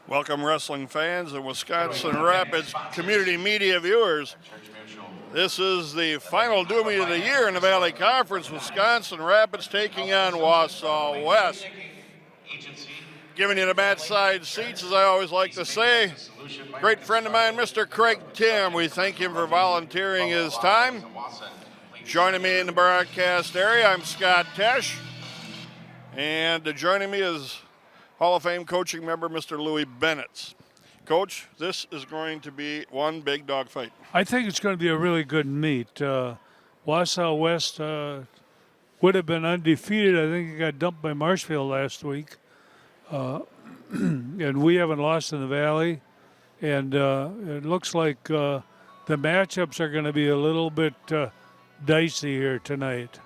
Welcome, wrestling fans and Wisconsin Rapids community media viewers. This is the final doobie of the year in the Valley Conference. Wisconsin Rapids taking on Wausau West. Giving you the match side seats, as I always like to say. Great friend of mine, Mr. Craig Tim. We thank him for volunteering his time. Joining me in the broadcast area, I'm Scott Tesch. And joining me is Hall of Fame coaching member, Mr. Lewie Benitz. Coach, this is going to be one big dog fight. I think it's going to be a really good meet. Wausau West would have been undefeated. I think it got dumped by Marshfield last week. And we haven't lost in the Valley. And it looks like the matchups are going to be a little bit dicey here tonight.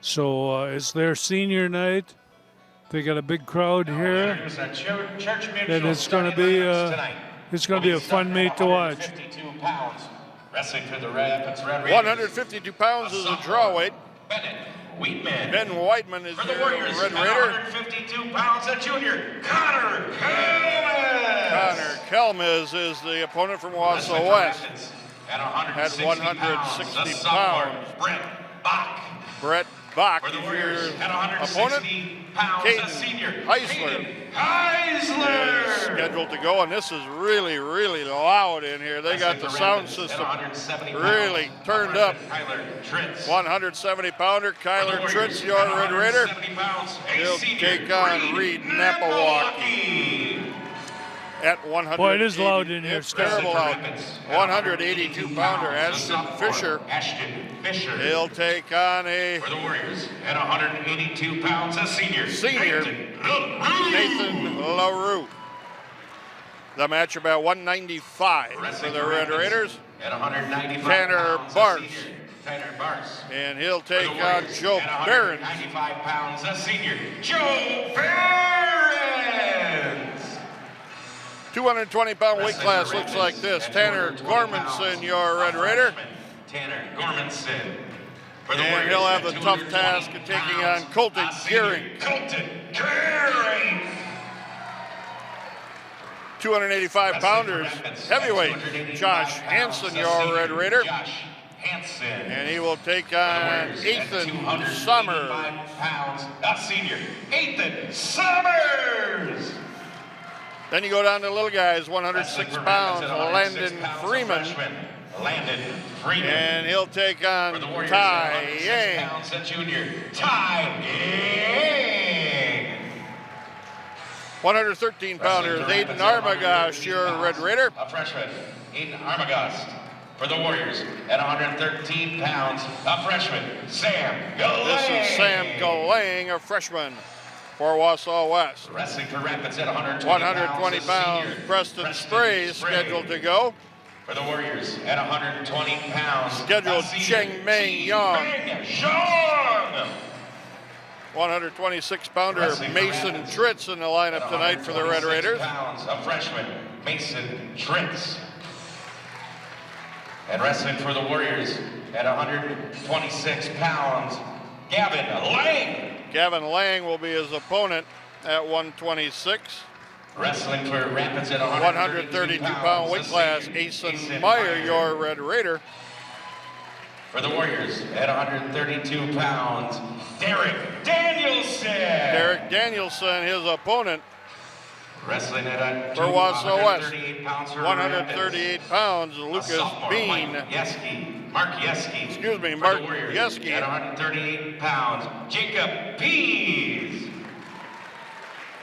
So it's their senior night. They got a big crowd here, and it's going to be a fun meet to watch. 152 pounds is a draw weight. Ben Whiteman is the Red Raider. 152 pounds, a junior, Connor Kelmis. Connor Kelmis is the opponent from Wausau West. At 160 pounds. Brett Bach is your opponent. Caden Heisler is scheduled to go, and this is really, really loud in here. They got the sound system really turned up. 170-pounder Kyler Tritz, your Red Raider. He'll take on Reed Napawaki at 100. Boy, it is loud in here. It's terrible loud. 182-pounder Ashton Fisher. He'll take on For the Warriors at 182 pounds, a senior. Nathan Larue. The match about 195 for the Red Raiders. At 195 Tanner pounds, Barnes. And he'll take on Joe Barons. 95 pounds, a senior. Joe Barons. 220-pound weight class looks like this. Tanner Gormanson, your Red Raider. Tanner Gormanson. And he'll have the tough task of taking on Colton Gearing. 285-pounders, heavyweight Josh Hanson, your Red Raider. And he will take on Aison Summers. Pounds, a senior. Aison Summers. Then you go down to the little guys, 106 pounds, Landon Freeman. And he'll take on Tai Yang. Tai Yang. 113-pounder, Aiden Armagost, your Red Raider. A freshman, Aiden Armagost. For the Warriors at 113 pounds, a freshman, Sam Galang. This is Sam Galang, a freshman for Wausau West. Wrestling for Rapids at 120 pounds, Preston Spray scheduled to go. For the Warriors at 120 pounds, scheduled Cheng Meng Yang. 126-pounder Mason Tritz in the lineup tonight for the Red Raiders. Pounds, a freshman, Mason Tritz. And wrestling for the Warriors at 126 pounds, Gavin Lang. Gavin Lang will be his opponent at 126. Wrestling for Rapids at 132-pound weight class, Aison Meyer, your Red Raider. For the Warriors at 132 pounds, Derrick Danielson. Derrick Danielson, his opponent. Wrestling at for Wausau West. 138 pounds, Lucas Bean. Mark Yeski. Excuse me, Mark Yeski. At 138 pounds, Jacob Pease.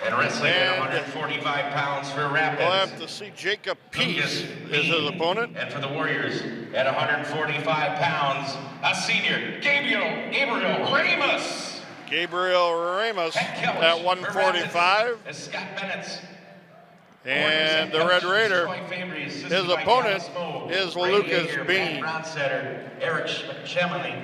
And wrestling at 145 pounds for Rapids. We'll have to see Jacob Pease is his opponent. And for the Warriors at 145 pounds, a senior, Gabriel Ramos. Gabriel Ramos at 145. Scott Benitz. And the Red Raider, his opponent is Lucas Bean. Eric Chemley,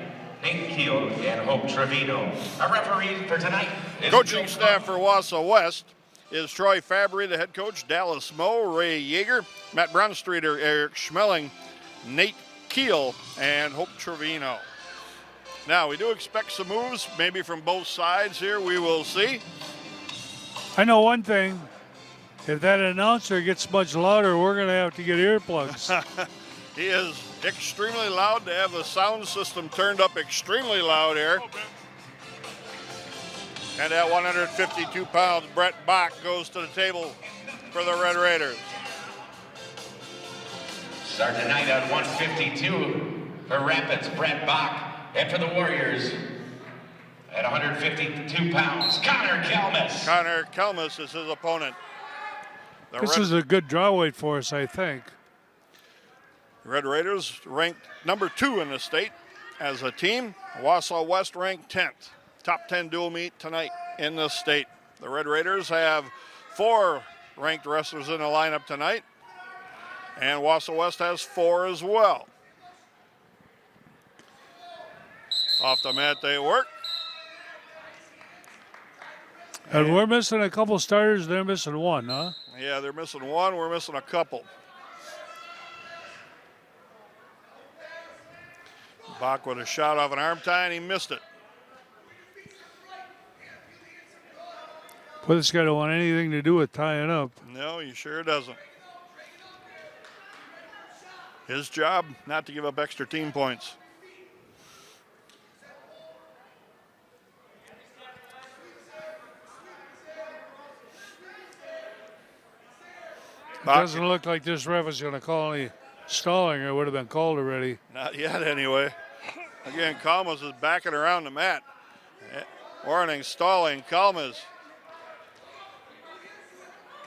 Nate Keel, and Hope Trevino. Our referee for tonight is coaching staff for Wausau West is Troy Fabry, the head coach, Dallas Moe, Ray Yeager, Matt Brownstreeter, Eric Schmeling, Nate Keel, and Hope Trevino. Now, we do expect some moves, maybe from both sides here. We will see. I know one thing. If that announcer gets much louder, we're going to have to get earplugs. He is extremely loud to have the sound system turned up extremely loud here. And at 152 pounds, Brett Bach goes to the table for the Red Raiders. Starting tonight at 152 for Rapids, Brett Bach. And for the Warriors, at 152 pounds, Connor Kelmus. Connor Kelmus is his opponent. This is a good draw weight for us, I think. Red Raiders ranked number 2 in the state as a team. Wausau West ranked 10th. Top 10 dual meet tonight in the state. The Red Raiders have 4 ranked wrestlers in the lineup tonight. And Wausau West has 4 as well. Off the mat they work. And we're missing a couple starters. They're missing one, huh? Yeah, they're missing one. We're missing a couple. Bach with a shot off an arm tie, and he missed it. But this guy don't want anything to do with tying up. No, he sure doesn't. His job, not to give up extra team points. It doesn't look like this ref is going to call any stalling, or it would have been called already. Not yet, anyway. Again, Kalmas is backing around the mat. Warning, stalling, Kalmas.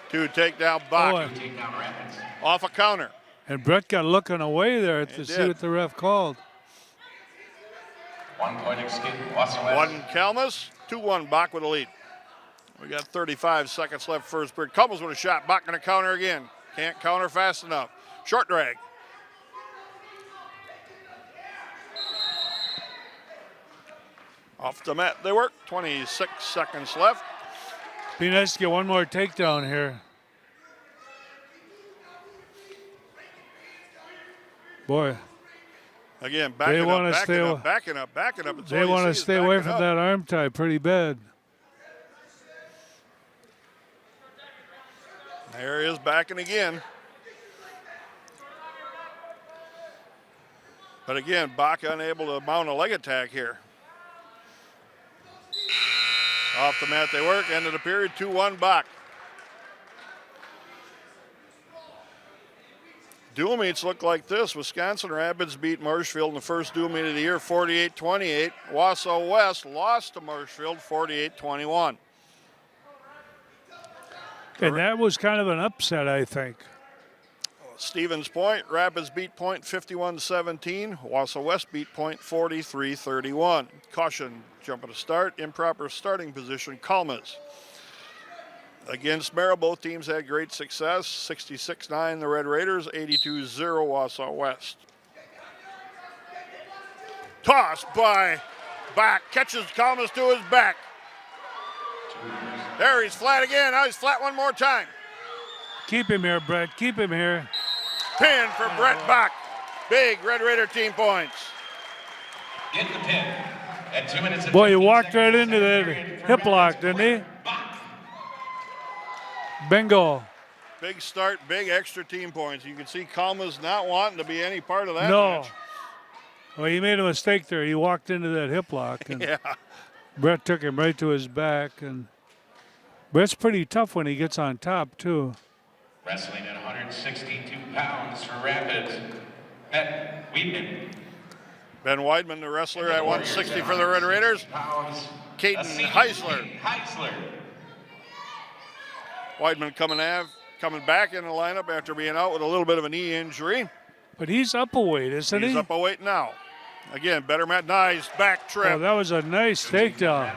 To take down Bach. Off a counter. And Brett got looking away there to see what the ref called. 1 point escape, Wausau West. 1 Kalmas, 2-1 Bach with a lead. We got 35 seconds left first period. Kalmas with a shot. Bach going to counter again. Can't counter fast enough. Short drag. Off the mat they work. 26 seconds left. Be nice to get one more takedown here. Boy. Again, backing up. They want to stay away from that arm tie pretty bad. There he is backing again. But again, Bach unable to mount a leg attack here. Off the mat they work. End of the period, 2-1 Bach. Dual meets look like this. Wisconsin Rapids beat Marshfield in the first dual meet of the year, 48-28. Wausau West lost to Marshfield, 48-21. And that was kind of an upset, I think. Stevens Point, Rapids beat Point 51-17. Wausau West beat Point 43-31. Caution, jump at a start, improper starting position, Kalmas. Against Meyer, both teams had great success. 66-9 the Red Raiders, 82-0 Wausau West. Toss by Bach, catches Kalmas to his back. There, he's flat again. Now he's flat one more time. Keep him here, Brett. Keep him here. Pin for Brett Bach. Big Red Raider team points. Get the pin at 2 minutes. Boy, he walked right into that hip lock, didn't he? Bingo. Big start, big extra team points. You can see Kalmas not wanting to be any part of that No. match. Well, he made a mistake there. He walked into that hip lock. And yeah. Brett took him right to his back. And Brett's pretty tough when he gets on top, too. Wrestling at 162 pounds for Rapids, Ben Weidman. Ben Weidman, the wrestler, at 160 for the Red Raiders. Caden Heisler. Weidman coming back in the lineup after being out with a little bit of a knee injury. But he's up a weight, isn't he? He's up a weight now. Again, better mat, nice back trip. Oh, that was a nice takedown.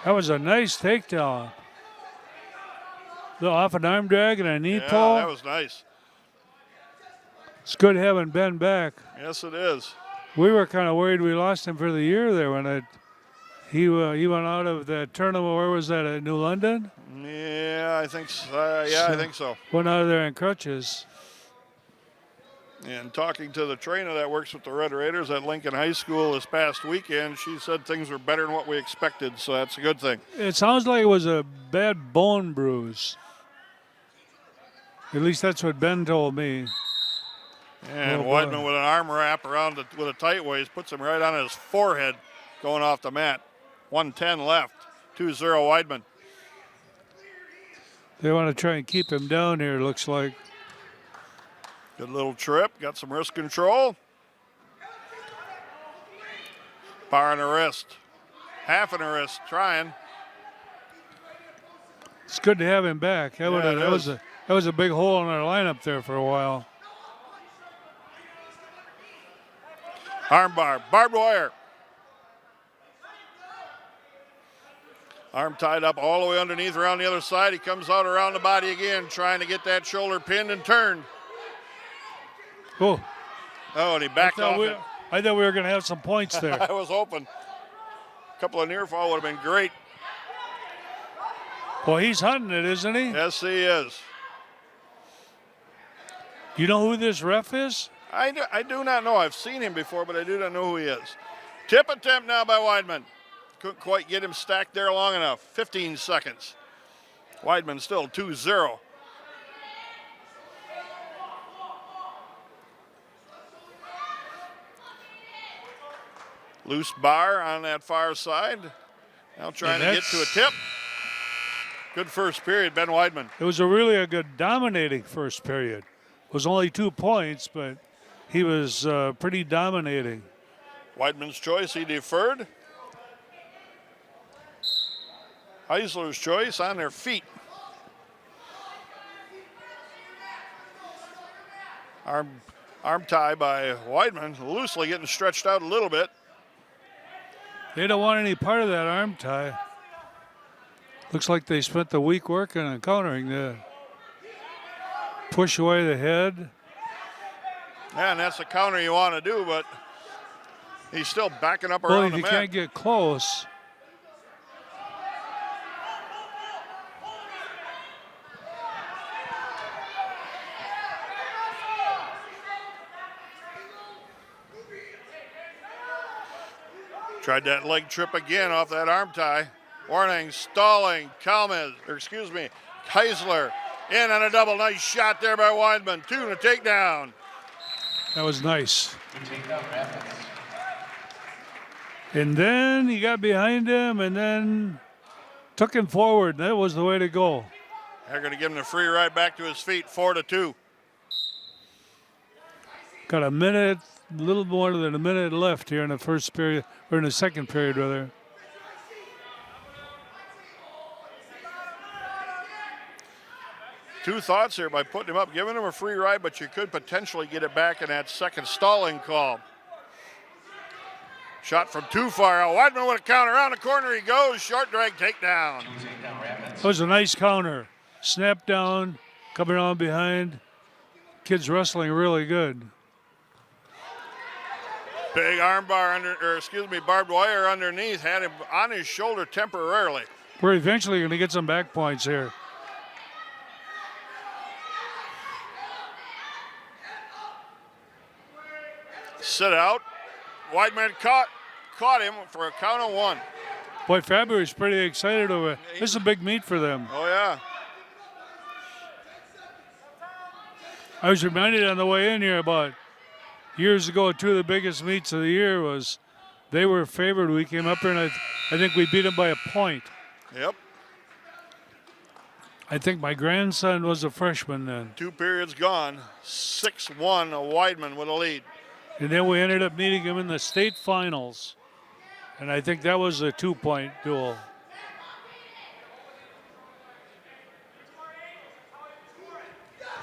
That was a nice takedown. Off an arm drag and a knee pull. That was nice. It's good having Ben back. Yes, it is. We were kind of worried we lost him for the year there when he went out of the tournament. Where was that, at New London? Yeah, I think so. I think so. Went out of there in crutches. And talking to the trainer that works with the Red Raiders at Lincoln High School this past weekend, she said things were better than what we expected, so that's a good thing. It sounds like it was a bad bone bruise. At least that's what Ben told me. And Weidman with an arm wrap around it with a tight waist puts him right on his forehead going off the mat. 1:10 left, 2-0 Weidman. They want to try and keep him down here, looks like. Good little trip, got some wrist control. Bar on the wrist, half on the wrist, trying. It's good to have him back. That was a big hole in our lineup there for a while. Armbar, barbed wire. Arm tied up all the way underneath around the other side. He comes out around the body again, trying to get that shoulder pinned and turned. Oh, and he backed off it. I thought we were going to have some points there. I was hoping. A couple of near fall would have been great. Well, he's hunting it, isn't he? Yes, he is. You know who this ref is? I do not know. I've seen him before, but I do not know who he is. Tip attempt now by Weidman. Couldn't quite get him stacked there long enough. 15 seconds. Weidman still 2-0. Loose bar on that far side. Now trying to get to a tip. Good first period, Ben Weidman. It was a good dominating first period. It was only 2 points, but he was pretty dominating. Weidman's choice, he deferred. Heisler's choice on their feet. Arm tie by Weidman, loosely getting stretched out a little bit. They don't want any part of that arm tie. Looks like they spent the week working on countering the push away the head. Yeah, and that's the counter you want to do, but he's still backing up well, around if the you mat. can't get close. Tried that leg trip again off that arm tie. Warning, stalling, Heisler in on a double. Nice shot there by Weidman. 2 and a takedown. That was nice. And then he got behind him and then took him forward. That was the way to go. They're going to give him the free ride back to his feet, 4-2. Got a minute, a little more than a minute left here in the first period, or in the second period, rather. Two thoughts here by putting him up, giving him a free ride, but you could potentially get it back in that second stalling call. Shot from too far out. Weidman with a counter. Around the corner he goes. Short drag takedown. That was a nice counter. Snap down, coming on behind. Kid's wrestling really good. Big armbar barbed wire underneath. Had him on his shoulder temporarily. We're eventually going to get some back points here. Sit out. Weidman caught him for a count of 1. Boy, Fabry's pretty excited over it. This is a big meet for them. Oh, yeah. I was reminded on the way in here about years ago, 2 of the biggest meets of the year was they were favored. We came up here, and I think we beat them by a point. Yep. I think my grandson was a freshman then. 2 periods gone. 6-1, Weidman with a lead. And then we ended up meeting him in the state finals. And I think that was a 2-point duel.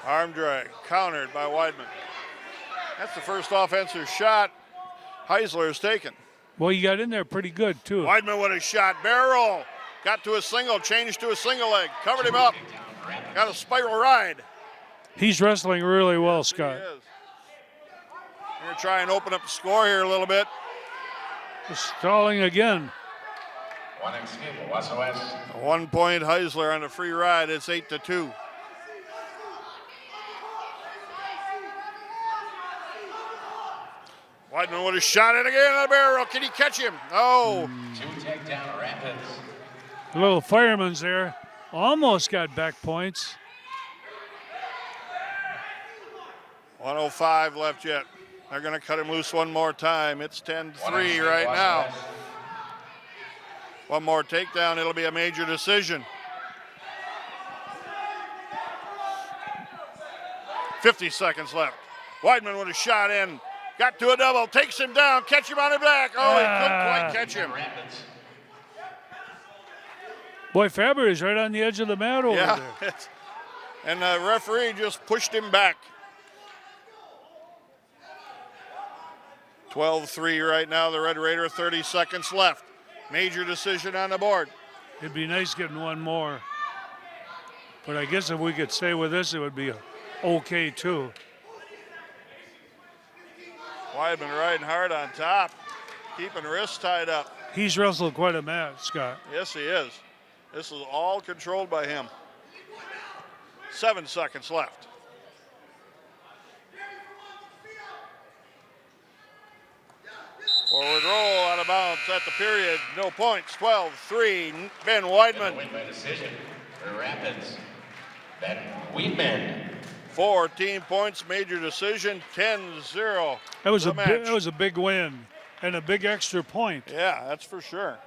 Arm drag, countered by Weidman. That's the first offensive shot Heisler has taken. Well, he got in there pretty good, too. Weidman with a shot, barrel. Got to a single, changed to a single leg, covered him up. Got a spiral ride. He's wrestling really well, Scott. He is. We're going to try and open up the score here a little bit. Stalling again. Wausau West. 1 point Heisler on the free ride. It's 8-2. Weidman would have shot it again on the barrel. Can he catch him? Oh. 2 takedown Rapids. The little fireman's there. Almost got back points. 1:05 left yet. They're going to cut him loose one more time. It's 10-3 right now. One more takedown, it'll be a major decision. 50 seconds left. Weidman with a shot in. Got to a double, takes him down, catch him on the back. Oh, he couldn't quite catch him. Boy, Faber is right on the edge of the mat over there. And the referee just pushed him back. 12-3 right now, the Red Raider, 30 seconds left. Major decision on the board. It'd be nice getting one more. But I guess if we could stay with this, it would be okay too. Weidman riding hard on top, keeping wrists tied up. He's wrestled quite a match, Scott. Yes, he is. This is all controlled by him. 7 seconds left. Forward roll out of bounds at the period. No points. 12-3. Ben Weidman. Win by decision for Rapids. Ben Weidman. 14 points. Major decision. 10-0. That was a big win and a big extra point. Yeah, that's for sure.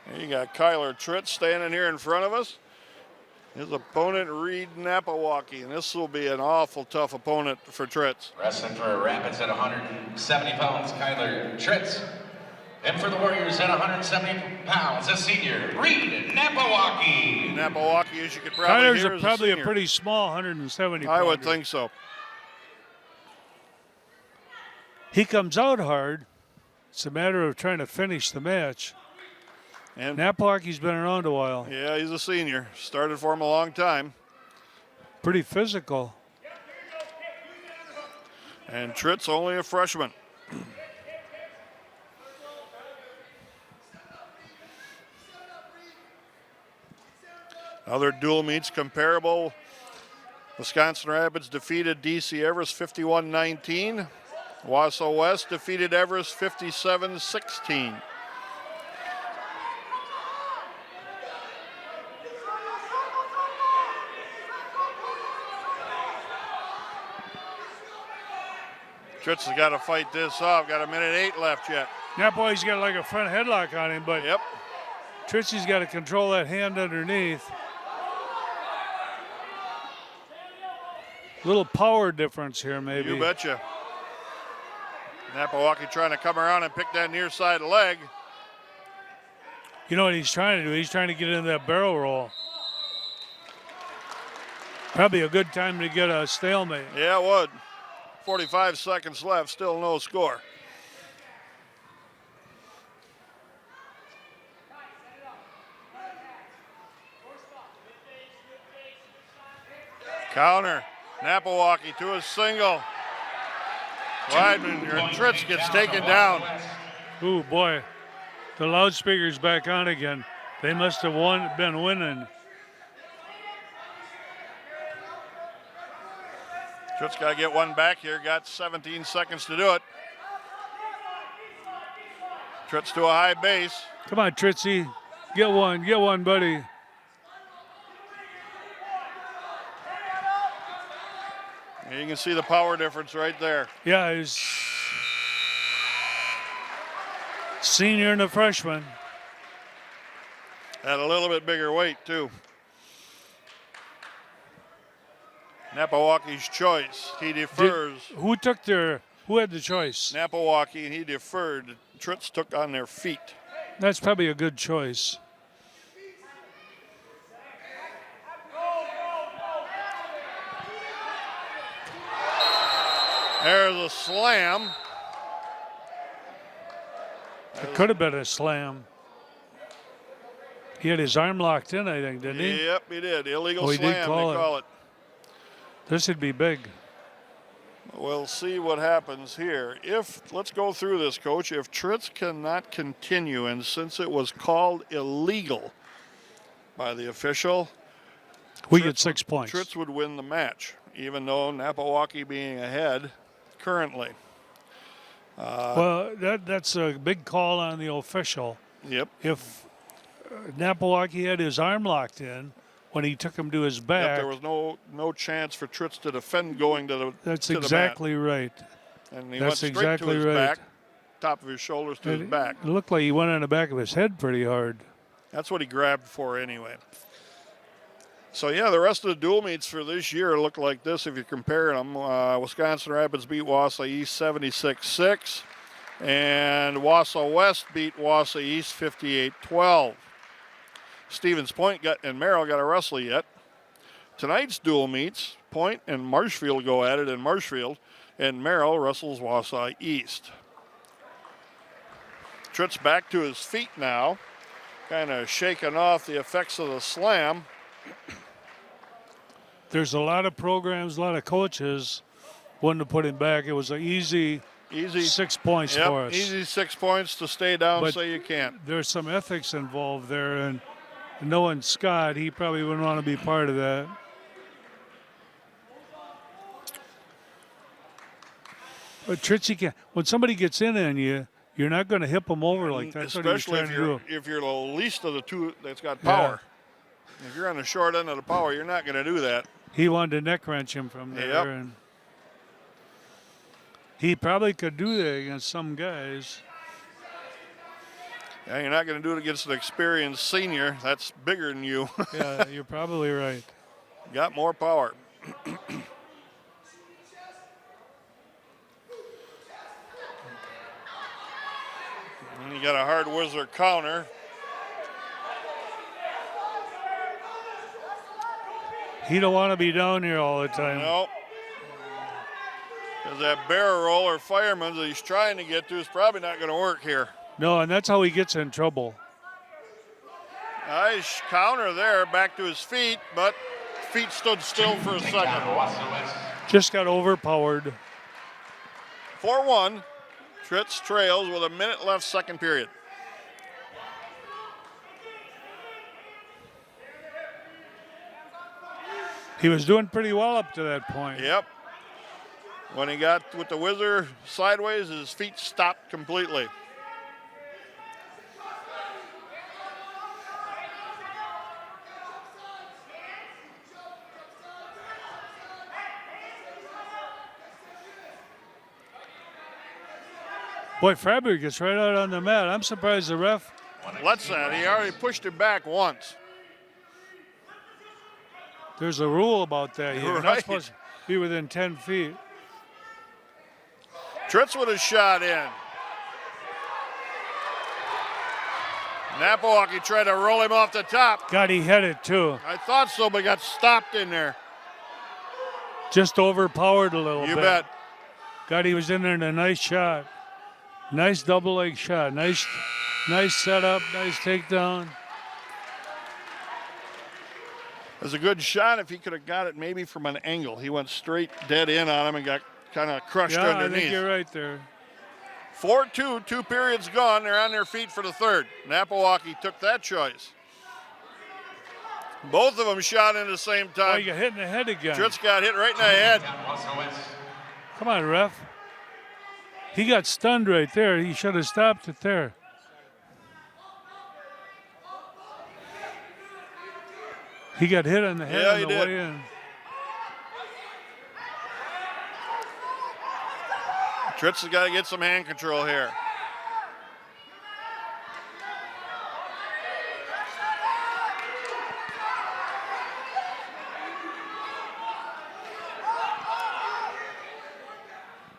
And you got Kyler Tritt standing here in front of us. His opponent, Reed Napawaki, and this will be an awful tough opponent for Tritz. Wrestling for Rapids at 170 pounds, Kyler Tritz. And for the Warriors at 170 pounds, a senior, Reed Napawaki. Napawaki, as you could probably hear, Kyler's probably a pretty small 170 pounder. I would think so. He comes out hard. It's a matter of trying to finish the match. And Napawaki's been around a while. Yeah, he's a senior. Started for him a long time. Pretty physical. And Tritt's only a freshman. Other dual meets comparable. Wisconsin Rapids defeated DC Everest 51-19. Wausau West defeated Everest 57-16. Tritz has got to fight this off. Got 1:08 left yet. Napawaki's got like a front headlock on him, but Yep. Tritzy's got to control that hand underneath. Little power difference here, maybe. You betcha. Napawaki trying to come around and pick that near side leg. You know what he's trying to do? He's trying to get into that barrel roll. Probably a good time to get a stalemate. Yeah, it would. 45 seconds left, still no score. Counter. Napawaki to a single. Weidman, your Tritz gets taken down. Ooh, boy. The loudspeaker's back on again. They must have been winning. Tritz got to get one back here. Got 17 seconds to do it. Tritz to a high base. Come on, Tritzy. Get one, buddy. You can see the power difference right there. Yeah, he's senior and a freshman. At a little bit bigger weight, too. Napawaki's choice. He defers. Who had the choice? Napawaki, and he deferred. Tritz took on their feet. That's probably a good choice. There's a slam. It could have been a slam. He had his arm locked in, I think, didn't he? Yep, he did. Illegal Oh, he slam, did they call call it. This would be big. We'll see what happens here. Let's go through this, Coach. If Tritz cannot continue, and since it was called illegal by the official, We get 6 points. Tritz would win the match, even though Napawaki being ahead currently. Well, that's a big call on the official. Yep. If Napawaki had his arm locked in when he took him to his back, There was no chance for Tritz to defend going to the that's to exactly right. the mat. And he That's went straight exactly to his right. back, top of his shoulders to his back. It looked like he went on the back of his head pretty hard. That's what he grabbed for anyway. So, yeah, the rest of the dual meets for this year look like this if you're comparing them. Wisconsin Rapids beat Wausau East 76-6, and Wausau West beat Wausau East 58-12. Stevens Point and Merrill got to wrestle yet. Tonight's dual meets, Point and Marshfield go at it in Marshfield, and Merrill wrestles Wausau East. Tritz back to his feet now, kind of shaking off the effects of the slam. There's a lot of programs, a lot of coaches wanting to put him back. It was an easy 6 points for us. Easy 6 points to stay down, But so you can't. There's some ethics involved there, and knowing Scott, he probably wouldn't want to be part of that. But Tritz, when somebody gets in on you, you're not going to hip them over like that. Especially if you're the least of the two that's got power. Yeah. If you're on the short end of the power, you're not going to do that. He wanted to neck wrench him from there. Yep. And he probably could do that against some guys. Yeah, you're not going to do it against an experienced senior. That's bigger than you. Yeah, you're probably right. Got more power. And you got a hard whizzer counter. He don't want to be down here all the time. Nope. Because that barrel roll or fireman that he's trying to get to is probably not going to work here. No, and that's how he gets in trouble. Nice counter there, back to his feet, but feet stood still for a second. Just got overpowered. 4-1. Tritz trails with a minute left, second period. He was doing pretty well up to that point. Yep. When he got with the whizzer sideways, his feet stopped completely. Boy, Freiberg gets right out on the mat. I'm surprised the ref. Lets that. He already pushed him back once. There's a rule about that. You're Right. not supposed to be within 10 feet. Tritz with a shot in. Napawaki tried to roll him off the top. God, he had it too. I thought so, but got stopped in there. Just overpowered a little You bit. bet. God, he was in there in a nice shot. Nice double leg shot. Nice setup. Nice takedown. It was a good shot if he could have got it maybe from an angle. He went straight dead in on him and got kind of crushed Yeah, underneath. I think you're right there. 4-2, 2 periods gone. They're on their feet for the third. Napawaki took that choice. Both of them shot in the same Oh, time. you got hit in the head again. Tritz got hit right in the head. Come on, ref. He got stunned right there. He should have stopped it there. He got hit on the head Yeah, on he the did. way in. Tritz has got to get some hand control here.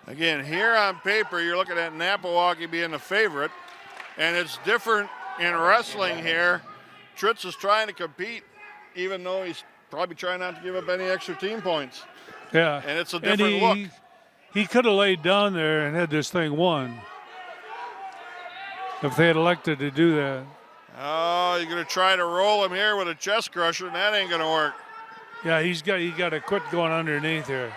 Again, here on paper, you're looking at Napawaki being the favorite, and it's different in wrestling here. Tritz is trying to compete, even though he's probably trying not to give up any extra team points. Yeah. And it's a different look. He could have laid down there and had this thing won if they had elected to do that. Oh, you're going to try to roll him here with a chest crusher, and that ain't going to work. Yeah, he got to quit going underneath here.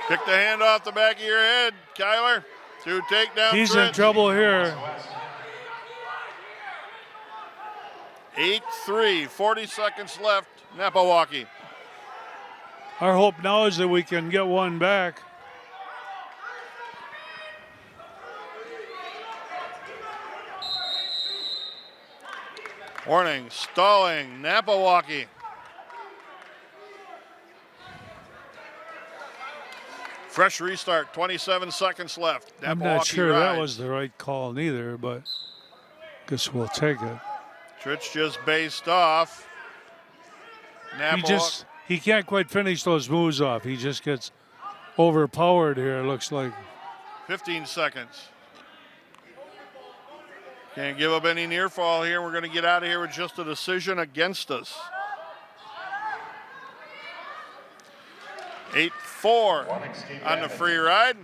Pick the hand off the back of your head, Kyler. 2 takedown. He's Tritz. in trouble here. 8-3, 40 seconds left. Napawaki. Our hope now is that we can get one back. Warning, stalling, Napawaki. Fresh restart, 27 seconds left. I'm not Napawaki sure that rides. was the right call neither, but guess we'll take it. Trich just based off. He can't quite finish those moves off. He just gets overpowered here, it looks like. 15 seconds. Can't give up any near fall here. We're going to get out of here with just a decision against us. 8-4 on the free ride.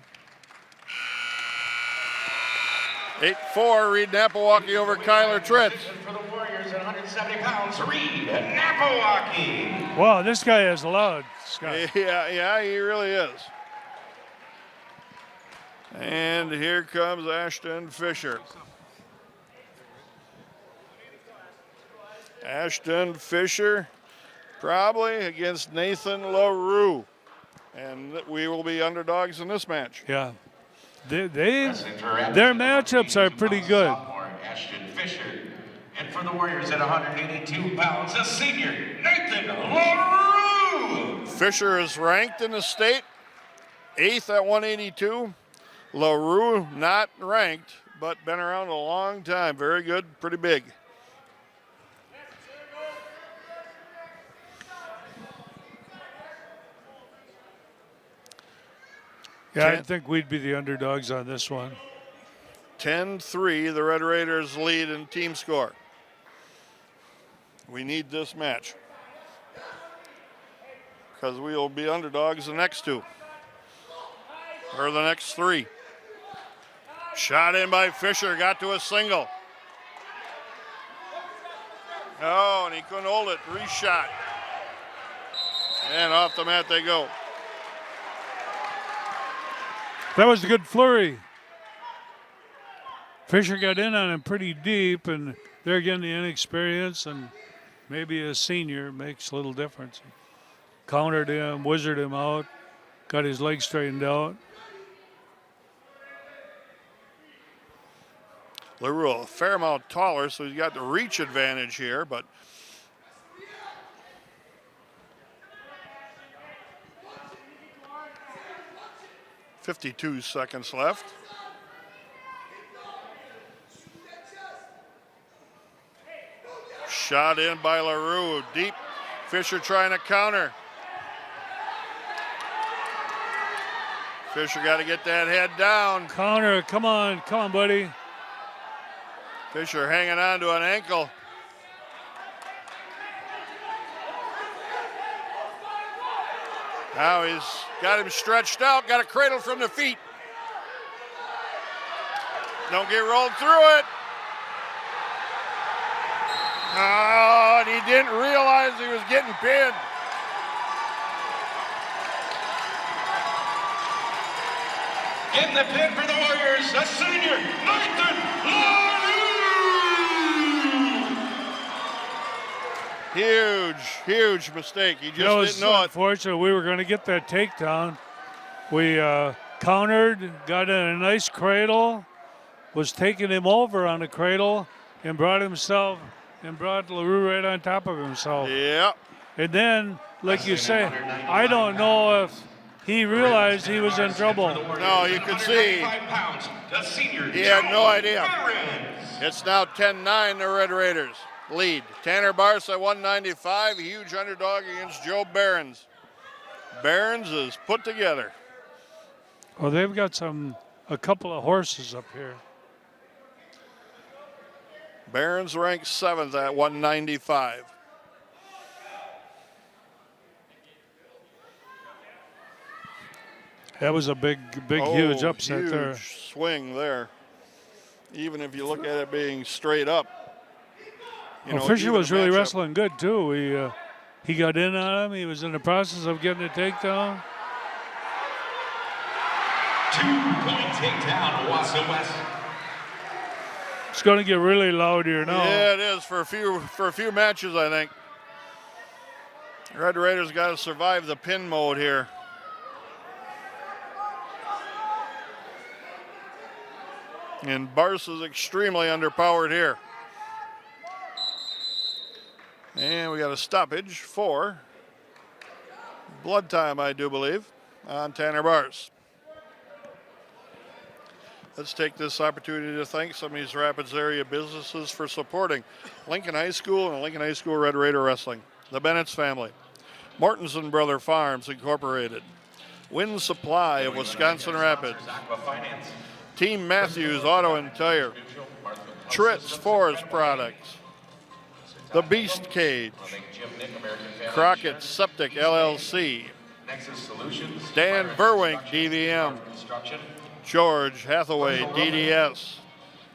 8-4, Reed Napawaki over Kyler Tritz. For the Warriors at 170 pounds, Reed Napawaki. Wow, this guy is loud, Scott. Yeah, he really is. And here comes Ashton Fisher. Ashton Fisher probably against Nathan Larue. And we will be underdogs in this match. Yeah. Their matchups are pretty good. Ashton Fisher. And for the Warriors at 182 pounds, the senior, Nathan Larue. Fisher is ranked in the state, 8th at 182. Larue not ranked, but been around a long time. Very good, pretty big. Yeah, I think we'd be the underdogs on this one. 10-3, the Red Raiders lead in team score. We need this match because we will be underdogs the next two, or the next three. Shot in by Fisher, got to a single. Oh, and he couldn't hold it, reshot. And off the mat they go. That was a good flurry. Fisher got in on him pretty deep, and there again the inexperience, and maybe a senior makes a little difference. Countered him, wizarded him out, got his leg straightened out. Larue a fair amount taller, so he's got the reach advantage here, but 52 seconds left. Shot in by Larue, deep. Fisher trying to counter. Fisher got to get that head down. Counter, come on, buddy. Fisher hanging on to an ankle. Now he's got him stretched out, got a cradle from the feet. Don't get rolled through it. Oh, and he didn't realize he was getting pinned. Getting the pin for the Warriors, the senior, Nathan Larue. Huge mistake. He just didn't know it. Unfortunate, we were going to get that takedown. We countered, got in a nice cradle, was taking him over on the cradle, and brought Larue right on top of himself. Yeah. And then, like you say, I don't know if he realized he was in trouble. No, you could see he had no idea. It's now 10-9, the Red Raiders lead. Tanner Barce at 195, huge underdog against Joe Behrens. Behrens is put together. Well, they've got a couple of horses up here. Behrens ranked 7th at 195. That was a big, huge upset huge there. Swing there. Even if you look at it being straight up. Fisher was really wrestling good too. He got in on him. He was in the process of getting a takedown. 2-point takedown, Wausau West. It's going to get really loud here now. Yeah, it is for a few matches, I think. Red Raiders got to survive the pin mode here. And Barce is extremely underpowered here. And we got a stoppage for blood time, I do believe, on Tanner Bars. Let's take this opportunity to thank some of these Rapids area businesses for supporting Lincoln High School and Lincoln High School Red Raider Wrestling. The Benitz family, Mortensen Brother Farms Incorporated, Wind Supply of Wisconsin Rapids, Team Matthews Auto and Tire, Tritz Forest Products, The Beast Cage, Crockett Septic LLC, Dan Burwink DVM, George Hathaway DDS,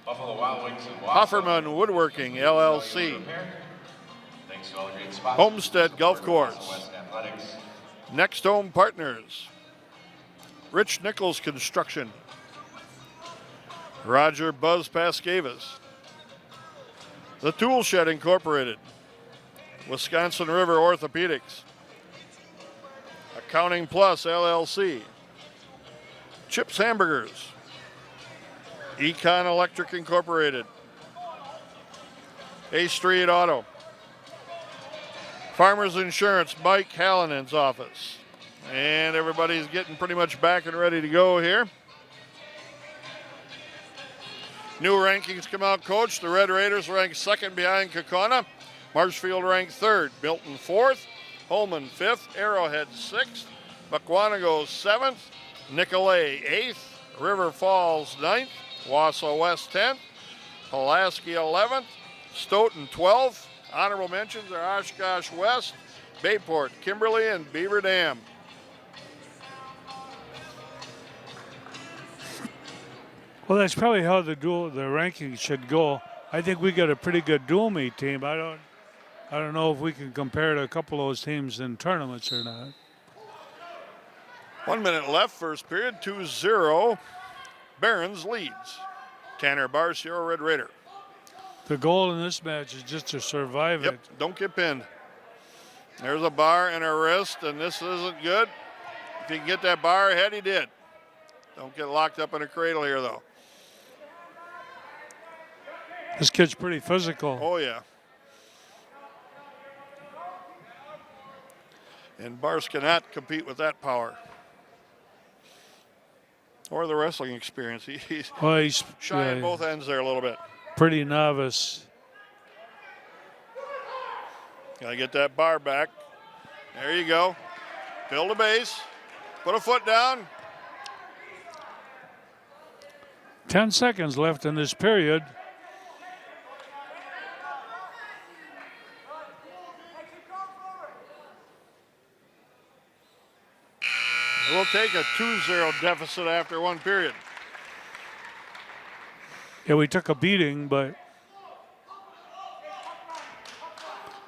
Hofferman Woodworking LLC, Homestead Golf Course, Next Home Partners, Rich Nichols Construction, Roger Buzz Pascavas, The Tool Shed Incorporated, Wisconsin River Orthopedics, Accounting Plus LLC, Chips Hamburgers, Econ Electric Incorporated, A Street Auto, Farmers Insurance, Mike Hallinen's office. And everybody's getting pretty much back and ready to go here. New rankings come out, Coach. The Red Raiders ranked second behind Kokona. Marshfield ranked third. Milton fourth. Holman fifth. Arrowhead sixth. Buckwanago seventh. Nicolay eighth. River Falls ninth. Wausau West 10th. Pulaski 11th. Stoughton 12th. Honorable mentions are Oshkosh West, Bayport, Kimberly, and Beaver Dam. Well, that's probably how the rankings should go. I think we got a pretty good dual meet team. I don't know if we can compare to a couple of those teams in tournaments or not. 1 minute left, first period, 2-0. Barons leads. Tanner Barcio, Red Raider. The goal in this match is just to survive it. Don't get pinned. There's a bar and a wrist, and this isn't good. If he can get that bar ahead, he did. Don't get locked up in a cradle here, though. This kid's pretty physical. Oh, yeah. And Bars cannot compete with that power. Or the wrestling experience. He's shy at both ends there a little bit. Pretty novice. Gotta get that bar back. There you go. Build a base. Put a foot down. 10 seconds left in this period. We'll take a 2-0 deficit after one period. Yeah, we took a beating, but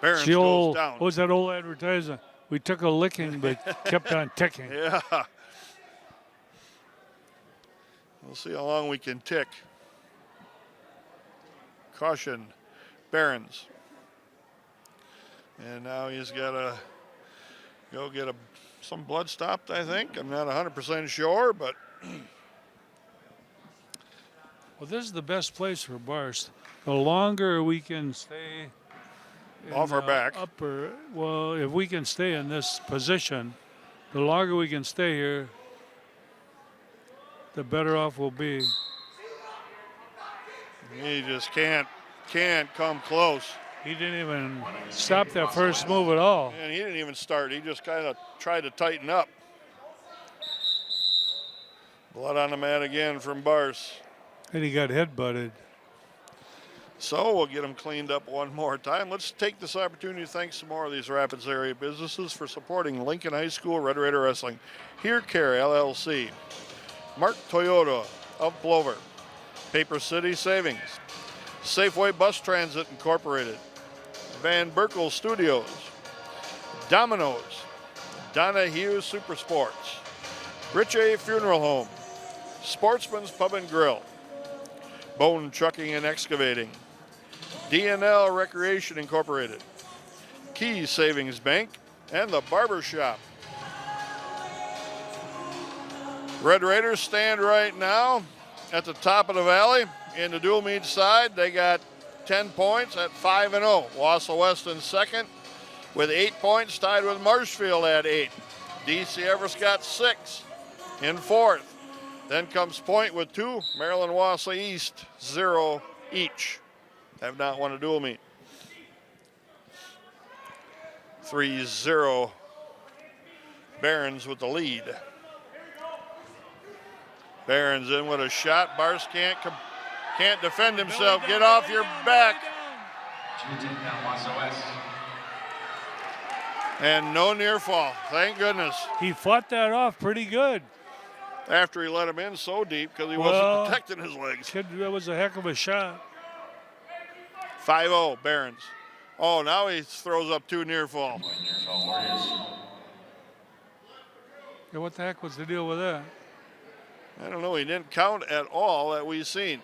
Barons the old, goes down. what was that old advertisement? We took a licking, but kept on ticking. Yeah. We'll see how long we can tick. Caution, Barons. And now he's got to go get some blood stopped, I think. I'm not 100% sure, but. Well, this is the best place for Bars. The longer we can stay off our back. Well, if we can stay in this position, the longer we can stay here, the better off we'll be. He just can't come close. He didn't even stop that first move at all. And he didn't even start. He just kind of tried to tighten up. Blood on the mat again from Bars. And he got headbutted. So we'll get him cleaned up one more time. Let's take this opportunity to thank some more of these Rapids area businesses for supporting Lincoln High School Red Raider Wrestling. Here Care LLC, Mark Toyota of Plover, Paper City Savings, Safeway Bus Transit Incorporated, Van Berkel Studios, Domino's, Donahue Super Sports, Rich A Funeral Home, Sportsman's Pub and Grill, Bone Trucking and Excavating, DNL Recreation Incorporated, Keys Savings Bank, and the Barber Shop. Red Raiders stand right now at the top of the valley in the dual meet side. They got 10 points at 5-0. Wausau West in second with 8 points, tied with Marshfield at 8. DC Everest got 6 in fourth. Then comes Point with 2. Maryland Wausau East 0 each. Have not won a dual meet. 3-0 Barons with the lead. Barons in with a shot. Bars can't defend himself. Get off your back. And no near fall. Thank goodness. He fought that off pretty good. After he let him in so deep because he wasn't protecting his legs. Kid, that was a heck of a shot. 5-0 Barons. Oh, now he throws up 2 near fall. Yeah, what the heck was the deal with that? I don't know. He didn't count at all that we've seen.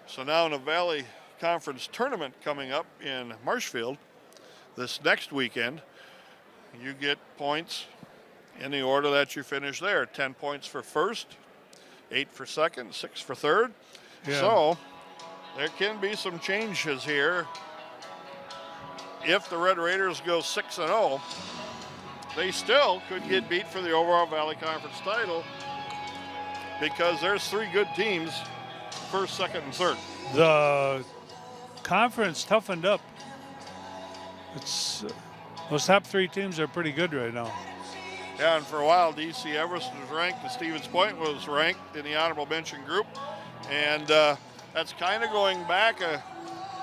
So now in a Valley Conference tournament coming up in Marshfield this next weekend, you get points in the order that you finish there. 10 points for first, 8 for second, 6 for third. Yeah. So there can be some changes here. If the Red Raiders go 6-0, they still could get beat for the overall Valley Conference title because there's 3 good teams, first, second, and third. The conference toughened up. It's those top 3 teams are pretty good right now. Yeah, and for a while, DC Everest was ranked, and Stevens Point was ranked in the honorable mention group. And that's kind of going back a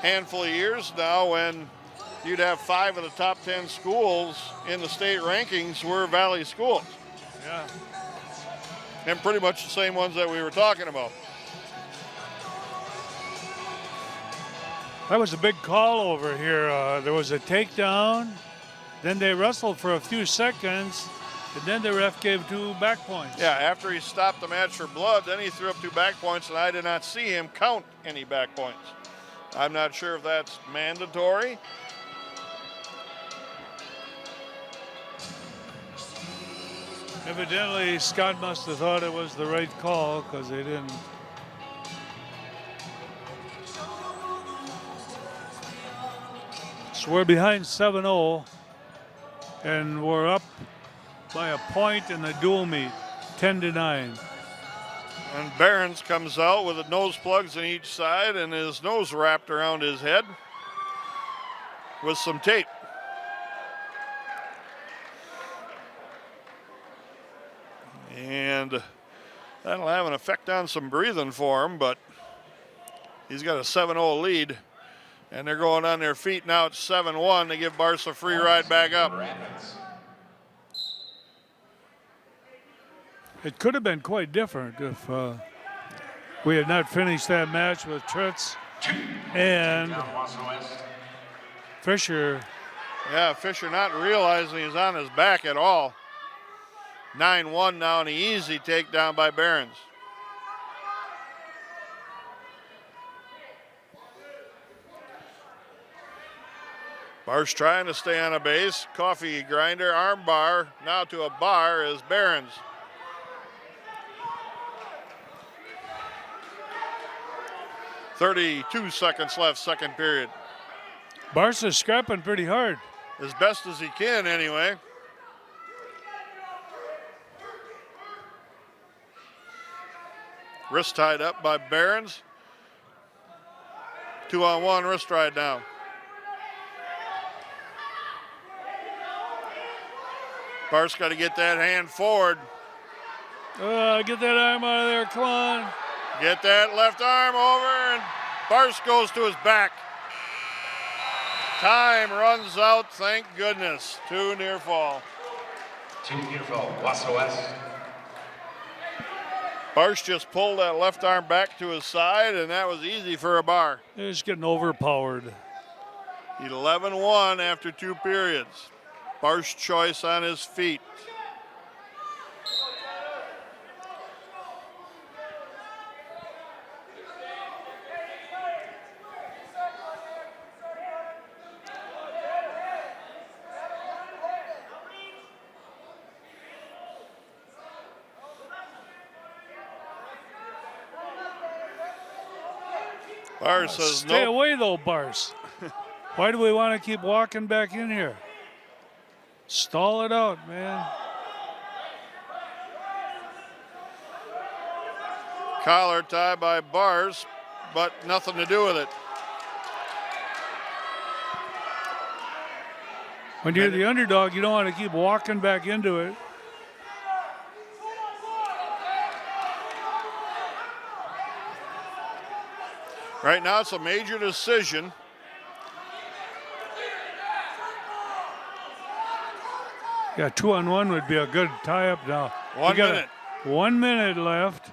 handful of years now when you'd have 5 of the top 10 schools in the state rankings were Valley schools. Yeah. And pretty much the same ones that we were talking about. That was a big call over here. There was a takedown, then they wrestled for a few seconds, and then the ref gave 2 back points. Yeah, after he stopped the match for blood, then he threw up 2 back points, and I did not see him count any back points. I'm not sure if that's mandatory. Evidently, Scott must have thought it was the right call because they didn't. So we're behind 7-0, and we're up by a point in the dual meet, 10-9. And Barons comes out with the nose plugs on each side and his nose wrapped around his head with some tape. And that'll have an effect on some breathing for him, but he's got a 7-0 lead. And they're going on their feet now at 7-1 to give Barca a free ride back up. It could have been quite different if we had not finished that match with Tritz and Fisher. Yeah, Fisher not realizing he's on his back at all. 9-1 now, and an easy takedown by Barons. Bar's trying to stay on a base. Coffee grinder, arm bar. Now to a bar is Barons. .32 seconds left, second period. Barca's scrapping pretty hard. As best as he can, anyway. Wrist tied up by Barons. 2-on-1 wrist ride now. Bar's got to get that hand forward. Get that arm out of there, come on. Get that left arm over, and Bars goes to his back. Time runs out, thank goodness. 2 near fall. 2 near fall, Wausau West. Barsh just pulled that left arm back to his side, and that was easy for a bar. They're just getting overpowered. 11-1 after 2 periods. Barsh choice on his feet. Bars says Stay no. away, though, Bars. Why do we want to keep walking back in here? Stall it out, man. Collar tie by Bars, but nothing to do with it. When you're the underdog, you don't want to keep walking back into it. Right now, it's a major decision. Yeah, 2-on-1 would be a good tie-up now. 1 We got minute. 1 minute left.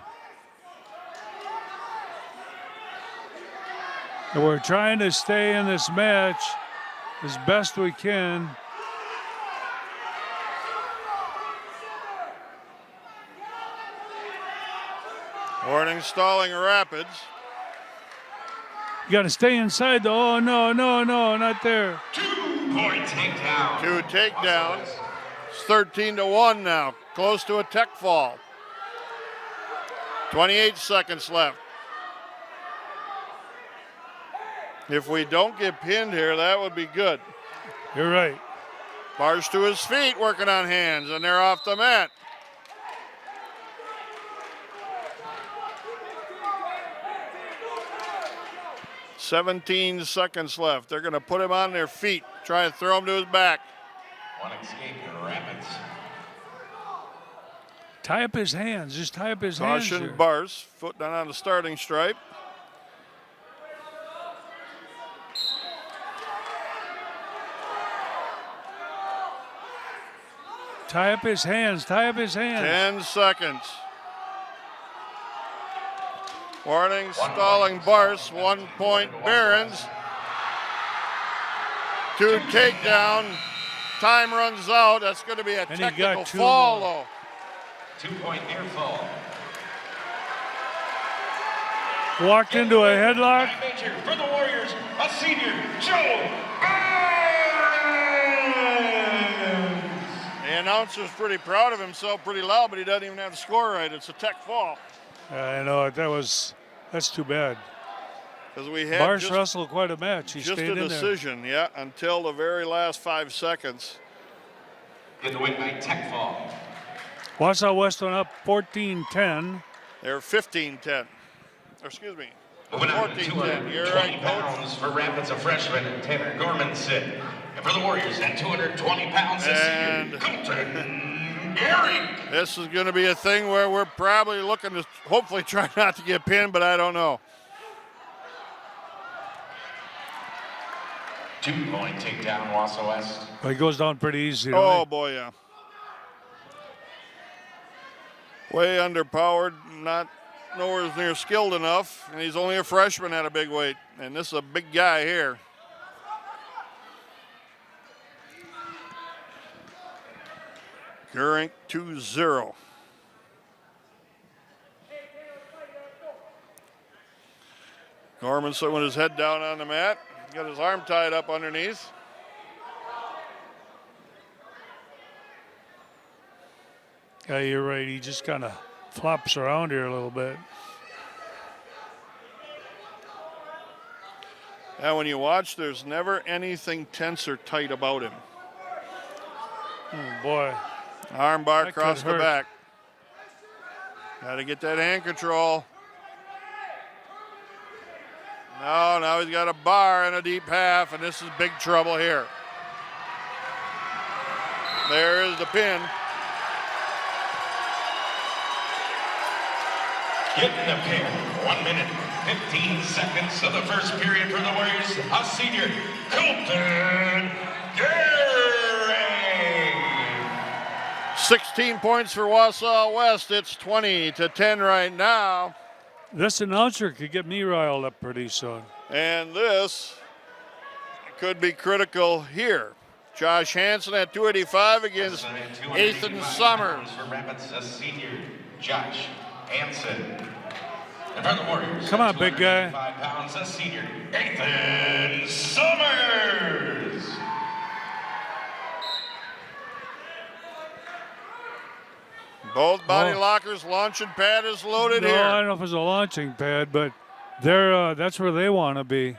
And we're trying to stay in this match as best we can. Warning, stalling Rapids. You got to stay inside, though. Oh, no, not there. 2-point takedown. 2 takedowns. It's 13-1 now. Close to a tech fall. 28 seconds left. If we don't get pinned here, that would be good. You're right. Bars to his feet, working on hands, and they're off the mat. "17 seconds left. They're going to put him on their feet, try and throw him to his back. One escape in Rapids. Tie up his hands. Just tie up his hands. Caution, here. Bars, foot down on the starting stripe. Tie up his hands. Tie up his hands. 10 seconds. Warning, stalling Bars, 1 point Barons. 2 takedown. Time runs out. That's going to be a And he technical got 2 fall, more. though. 2-point near fall. Walked into a headlock. High major for the Warriors, a senior, Joe Barnes. The announcer's pretty proud of himself, pretty loud, but he doesn't even have the score right. It's a tech fall. I know that's too bad. Because we had Bars just, wrestled quite a match. He just stayed a in there. decision, yeah, until the very last 5 seconds. In the win by tech fall. Wausau West went up 14-10. They're 15-10. Or excuse me, Moving on to 14-10. You're 220 right, Coach. pounds for Rapids, a freshman, Tanner Gormanson. And for the Warriors, at 220 pounds, a And- senior, Colton Derrick. This is going to be a thing where we're probably looking to hopefully try not to get pinned, but I don't know. 2-point takedown, Wausau West. Well, he goes down pretty easy. don't Oh, he? boy, yeah. Way underpowered, not nowhere near skilled enough, and he's only a freshman at a big weight, and this is a big guy here. Gurink 2-0. Gormanson with his head down on the mat, got his arm tied up underneath. Yeah, you're right. He just kind of flops around here a little bit. And when you watch, there's never anything tense or tight about him. Oh, boy. Arm bar That across could the hurt. back. Got to get that hand control. No, now he's got a bar and a deep half, and this is big trouble here. There is the pin. Getting the pin. 1 minute, 15 seconds of the first period for the Warriors. A senior, Colton Derrick. 16 points for Wausau West. It's 20-10 right now. This announcer could get me riled up pretty soon. And this could be critical here. Josh Hanson at 285 against Aison Summers. For Rapids, a senior, Josh Hanson. And for the Warriors, Come on, big guy. 5 pounds, a senior, Aison Summers. Both body Oh. lockers, launching pad is loaded No, I here. don't know if it's a launching pad, but That's where they want to be.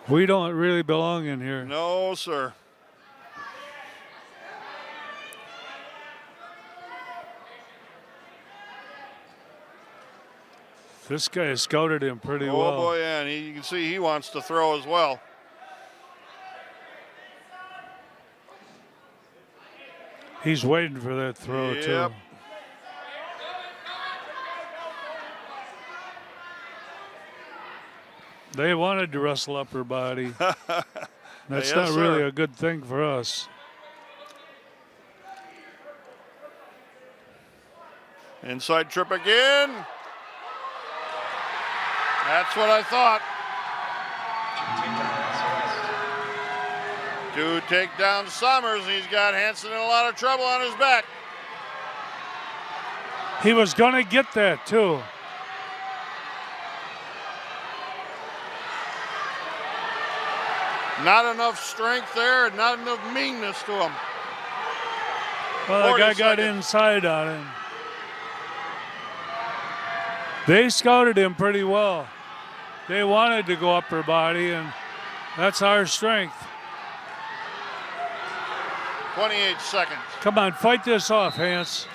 We don't really belong in here. No, sir. This guy has scouted him pretty Oh, well. boy, yeah, and you can see he wants to throw as well. He's waiting for that throw, Yep. too. They wanted to wrestle upper body. That's Yes, not really sir. a good thing for us. Inside trip again. That's what I thought. To take down Summers, and he's got Hanson in a lot of trouble on his back. He was going to get that, too. Not enough strength there, and not enough meanness to him. Well, the guy 40 got seconds. inside on him. They scouted him pretty well. They wanted to go upper body, and that's our strength. 28 seconds. Come on, fight this off, Hans.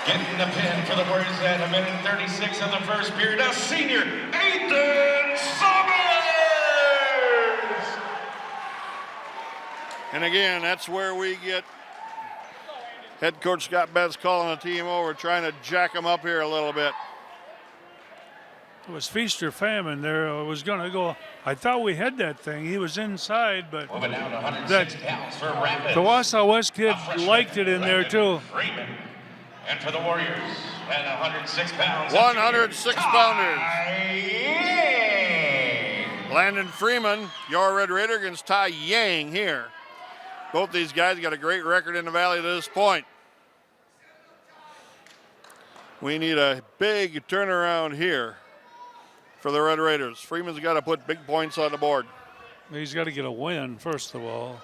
Getting the pin for the Warriors at 1:36 of the first period, a senior, Aison Summers! And again, that's where we get head coach Scott Betts calling the team over, trying to jack them up here a little bit. It was feast or famine there. It was going to go. I thought we had that thing. He was inside, but Moving down to 106 pounds for Rapids. the Wausau West kid A freshman, liked it in there, Landon too. Freeman. And for the Warriors, at 106 pounds. 106 pounders. Yang. Landon Freeman, your Red Raider, against Ty Yang here. Both these guys got a great record in the Valley to this point. We need a big turnaround here for the Red Raiders. Freeman's got to put big points on the board. He's got to get a win, first of all.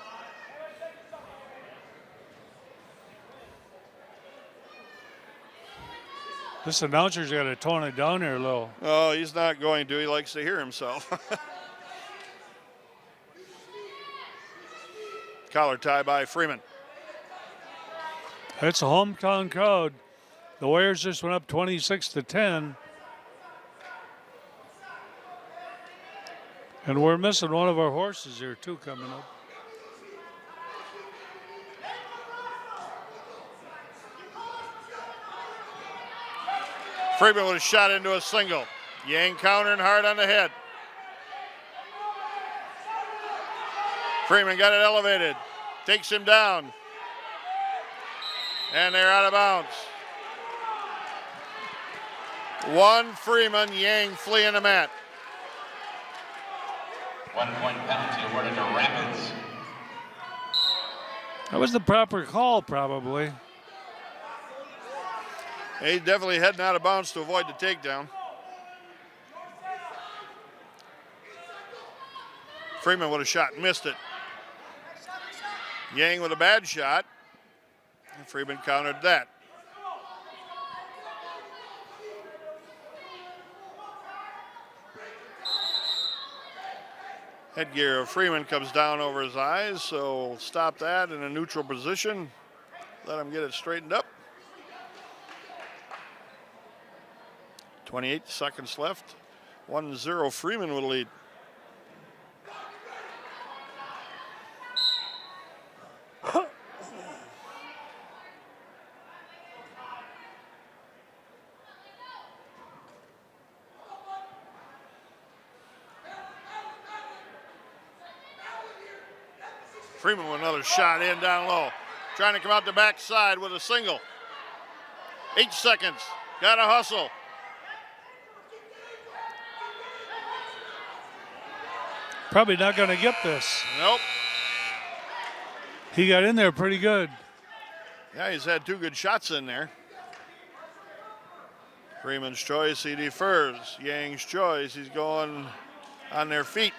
This announcer's got to tone it down there a little. Oh, he's not going to. He likes to hear himself. Collar tie by Freeman. It's a hometown crowd. The Warriors just went up 26-10. And we're missing one of our horses here, too, coming up. Freeman with a shot into a single. Yang countering hard on the head. Freeman got it elevated. Takes him down. And they're out of bounds. One Freeman, Yang fleeing the mat. 1 point penalty awarded to Rapids. That was the proper call, probably. He's definitely heading out of bounds to avoid the takedown. Freeman with a shot, missed it. Yang with a bad shot. And Freeman countered that. Headgear of Freeman comes down over his eyes, so stop that in a neutral position. Let him get it straightened up. 28 seconds left. 1-0 Freeman with a lead. Freeman with another shot in down low. Trying to come out the backside with a single. 8 seconds. Got to hustle. Probably not going to get this. Nope. He got in there pretty good. Yeah, he's had 2 good shots in there. Freeman's choice, he defers. Yang's choice, he's going on their feet.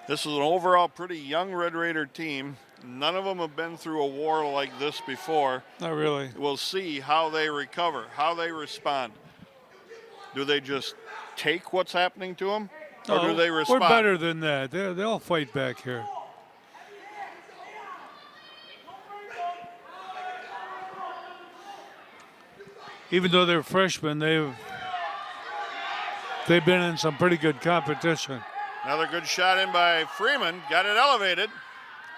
This is an overall pretty young Red Raider team. None of them have been through a war like this before. Not really. We'll see how they recover, how they respond. Do they just take what's happening to them, or do they respond? We're better than that. They'll fight back here. Even though they're freshmen, they've been in some pretty good competition. Another good shot in by Freeman. Got it elevated.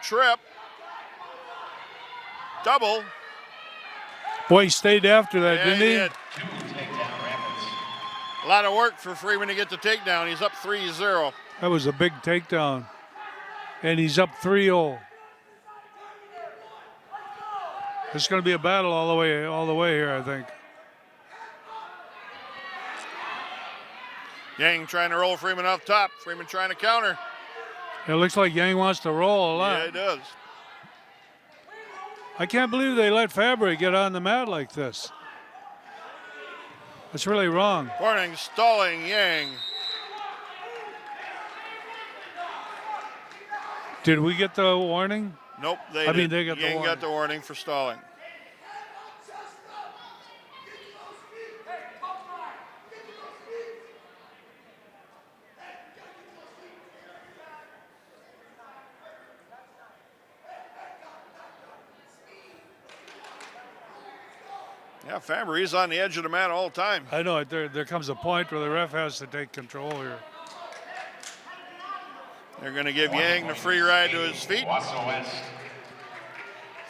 Trip. Double. Boy, he stayed after that, Yeah, didn't he? did. A lot of work for Freeman to get the takedown. He's up 3-0. That was a big takedown. And he's up 3-0. It's going to be a battle all the way here, I think. Yang trying to roll Freeman off top. Freeman trying to counter. It looks like Yang wants to roll a lot. Yeah, he does. I can't believe they let Fabry get on the mat like this. That's really wrong. Warning, stalling Yang. Did we get the warning? Nope, they I mean, didn't. they got the Yang warning. got the warning for stalling. Yeah, Fabry's on the edge of the mat all the time. I know. There comes a point where the ref has to take control here. They're going to give Yang the free ride to his feet. Wausau West.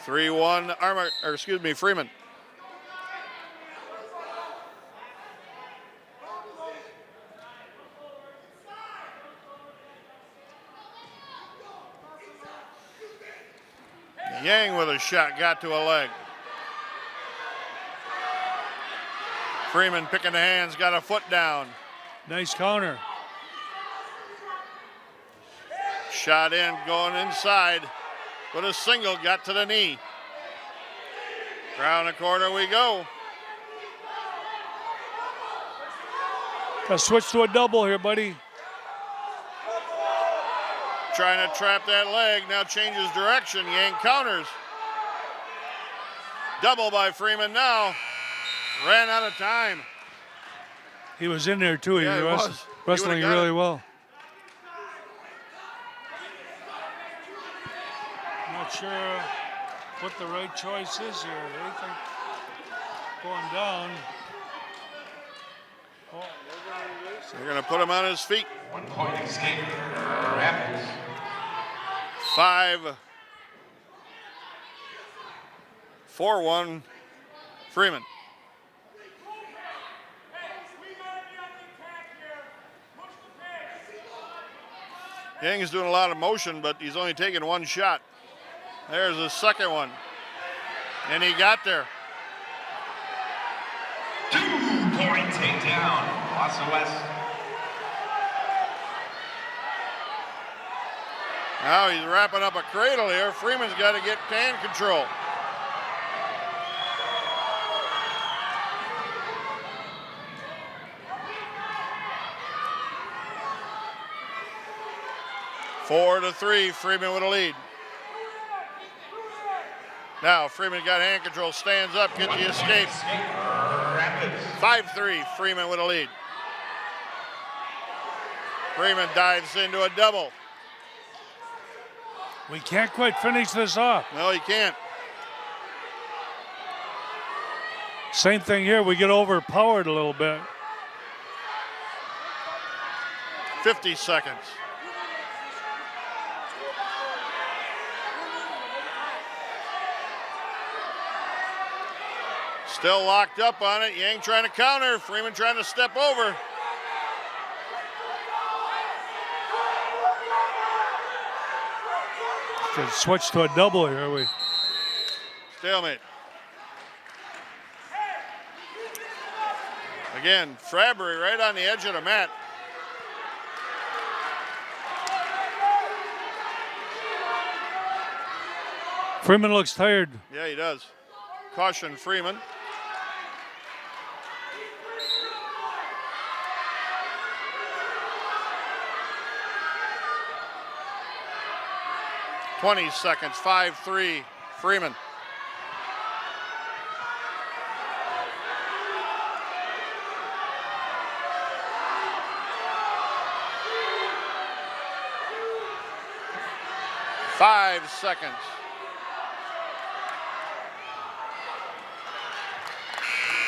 3-1, Freeman. Yang with a shot, got to a leg. Freeman picking the hands, got a foot down. Nice counter. Shot in, going inside. With a single, got to the knee. Around the corner we go. Got to switch to a double here, buddy. Trying to trap that leg, now changes direction. Yang counters. Double by Freeman now. Ran out of time. He was in there too. Yeah, He he was was. He wrestling would've got really it. well. Not sure what the right choice is here. They think going down. Oh, They're going to put him on his feet. 1 point escape. Rapids. 4-1, Freeman. Yang is doing a lot of motion, but he's only taking one shot. There's his second one. And he got there. 2 point takedown. Wausau West. Now he's wrapping up a cradle here. Freeman's got to get hand control. Four to 3, Freeman with a lead. Now Freeman got hand control, stands up, gets the escape. Rapids. 5-3, Freeman with a lead. Freeman dives into a double. we can't quite finish this off. No, he can't. Same thing here. We get overpowered a little bit. 50 seconds. Still locked up on it. Yang trying to counter. Freeman trying to step over. Should switch to a double here. Stalemate. Again, Fabry right on the edge of the mat. Freeman looks tired. Yeah, he does. Caution, Freeman. 20 seconds, 5-3, Freeman. Five seconds.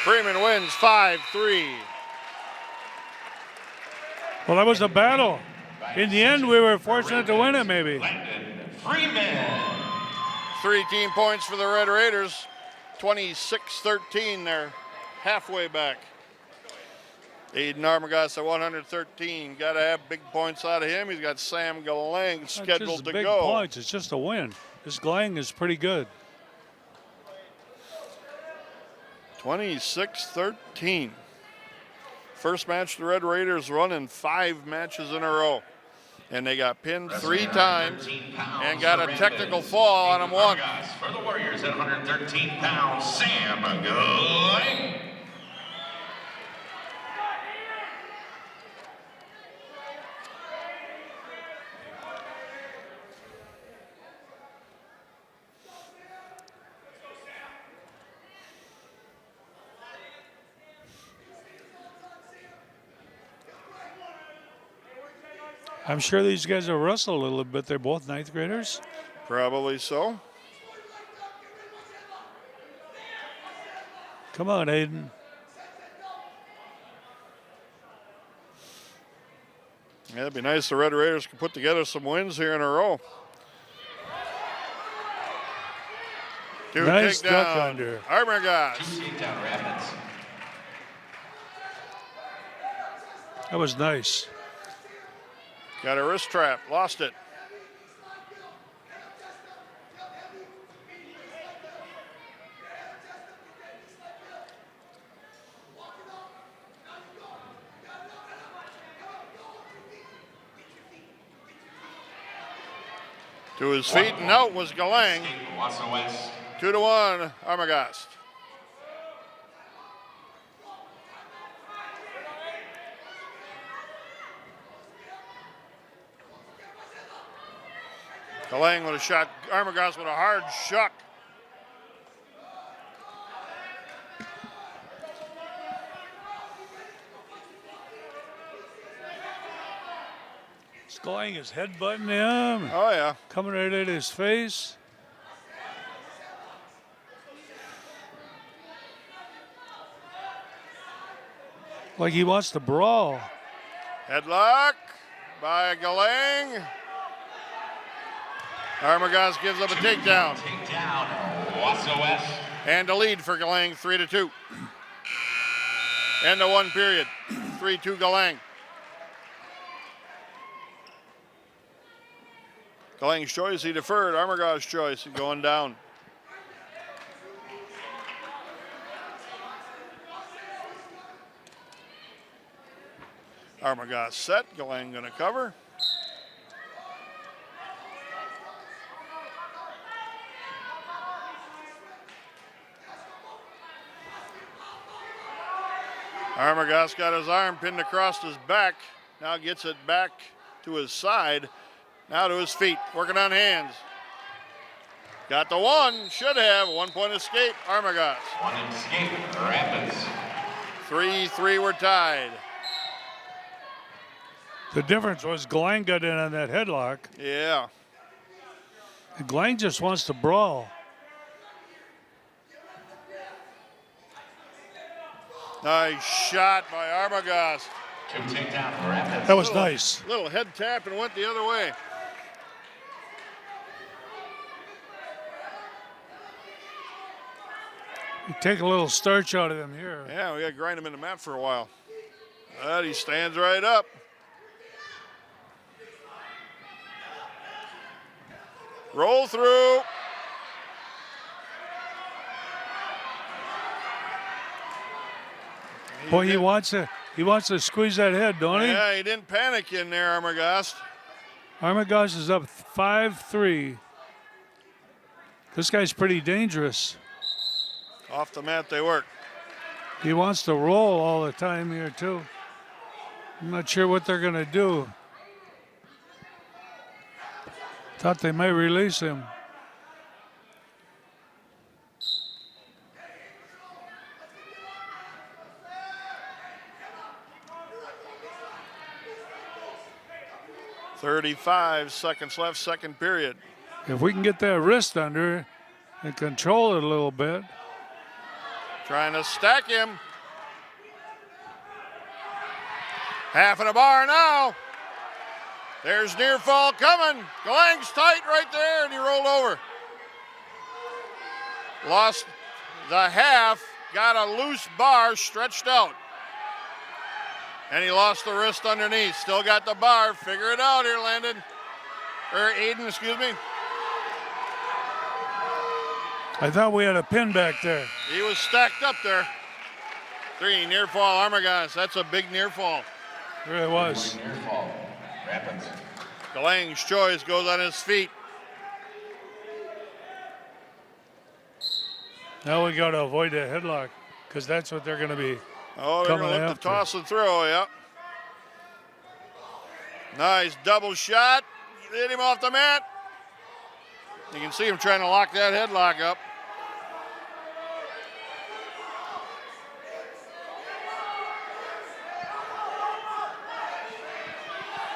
Freeman wins 5-3. Well, that was a battle. In the end, we were fortunate to win it, maybe. Freeman. 3 team points for the Red Raiders. 26-13, they're halfway back. Aiden Armagost at 113. Got to have big points out of him. He's got Sam Galang scheduled to big go. Points. It's just a win. This Galang is pretty good. 26-13. First match the Red Raiders run in 5 matches in a row. And they got pinned 3 times and got a technical fall on them once. For the Warriors at 113 pounds, Sam Galang. I'm sure these guys will wrestle a little bit. They're both 9th graders. Probably so. Come on, Aiden. Yeah, it'd be nice if the Red Raiders could put together some wins here in a row. Nice duck takedown. under. Armagost. 2 takedown Rapids. That was nice. Got a wrist trap, lost it. To his feet and out was Galang. Wausau West. 2-1, Armagost. Galang with a shot, Armagost with a hard shot. Galang is headbutting him. Oh, yeah. Coming right at his face. Like he wants to brawl. Headlock by Galang. Armagost gives up a takedown. Takedown, Wausau West. And a lead for Galang, 3-2. End of 1 period. 3-2 Galang. Galang's choice, he deferred. Armagost's choice, going down. Armagost set, Galang gonna cover. Armagost got his arm pinned across his back. Now gets it back to his side. Now to his feet, working on hands. Got the one, should have. 1 point escape, Armagost. 1 escape, Rapids. 3-3 were tied. The difference was Galang got in on that headlock. Yeah. And Galang just wants to brawl. Nice shot by Armagost. 2 takedown, Rapids. That was nice. Little head tap and went the other way. You take a little starch out of him here. Yeah, we got to grind him in the mat for a while. But he stands right up. Roll through. Boy, he wants to squeeze that head, don't he? Yeah, he didn't panic in there, Armagost. Armagost is up 5-3. This guy's pretty dangerous. Off the mat they work. He wants to roll all the time here, too. I'm not sure what they're going to do. Thought they might release him. .35 seconds left, second period. If we can get that wrist under and control it a little bit. Trying to stack him. Half in a bar now. There's near fall coming. Galang's tight right there, and he rolled over. Lost the half, got a loose bar stretched out. And he lost the wrist underneath. Still got the bar. Figure it out here, Landon. Or Aiden, excuse me. I thought we had a pin back there. He was stacked up there. 3, near fall, Armagas. That's a big near fall. It really was. Near fall. Rapids. Galang's choice goes on his feet. Now we got to avoid that headlock because that's what they're going to be. Oh, they're going to look after. to toss and throw, yeah. Nice double shot. Hit him off the mat. You can see him trying to lock that headlock up.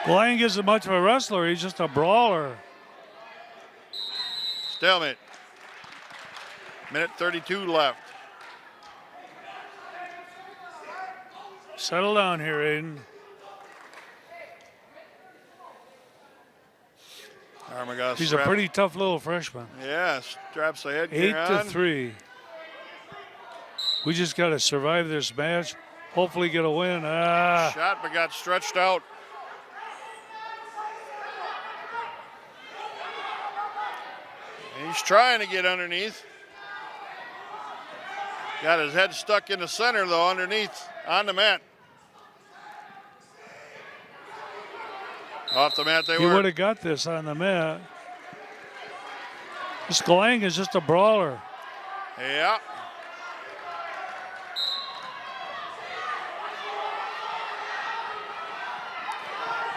Galang isn't much of a wrestler. He's just a brawler. Stalemate. Minute 32 left. Settle down here, Aiden. Armagas. He's a pretty tough little freshman. Yeah, straps the headgear 8-3. We just got to survive this match. Hopefully get a win. Shot, but got stretched out. He's trying to get underneath. Got his head stuck in the center, though, underneath on the mat. Off the mat they He were. would have got this on the mat. This Galang is just a brawler. Yeah.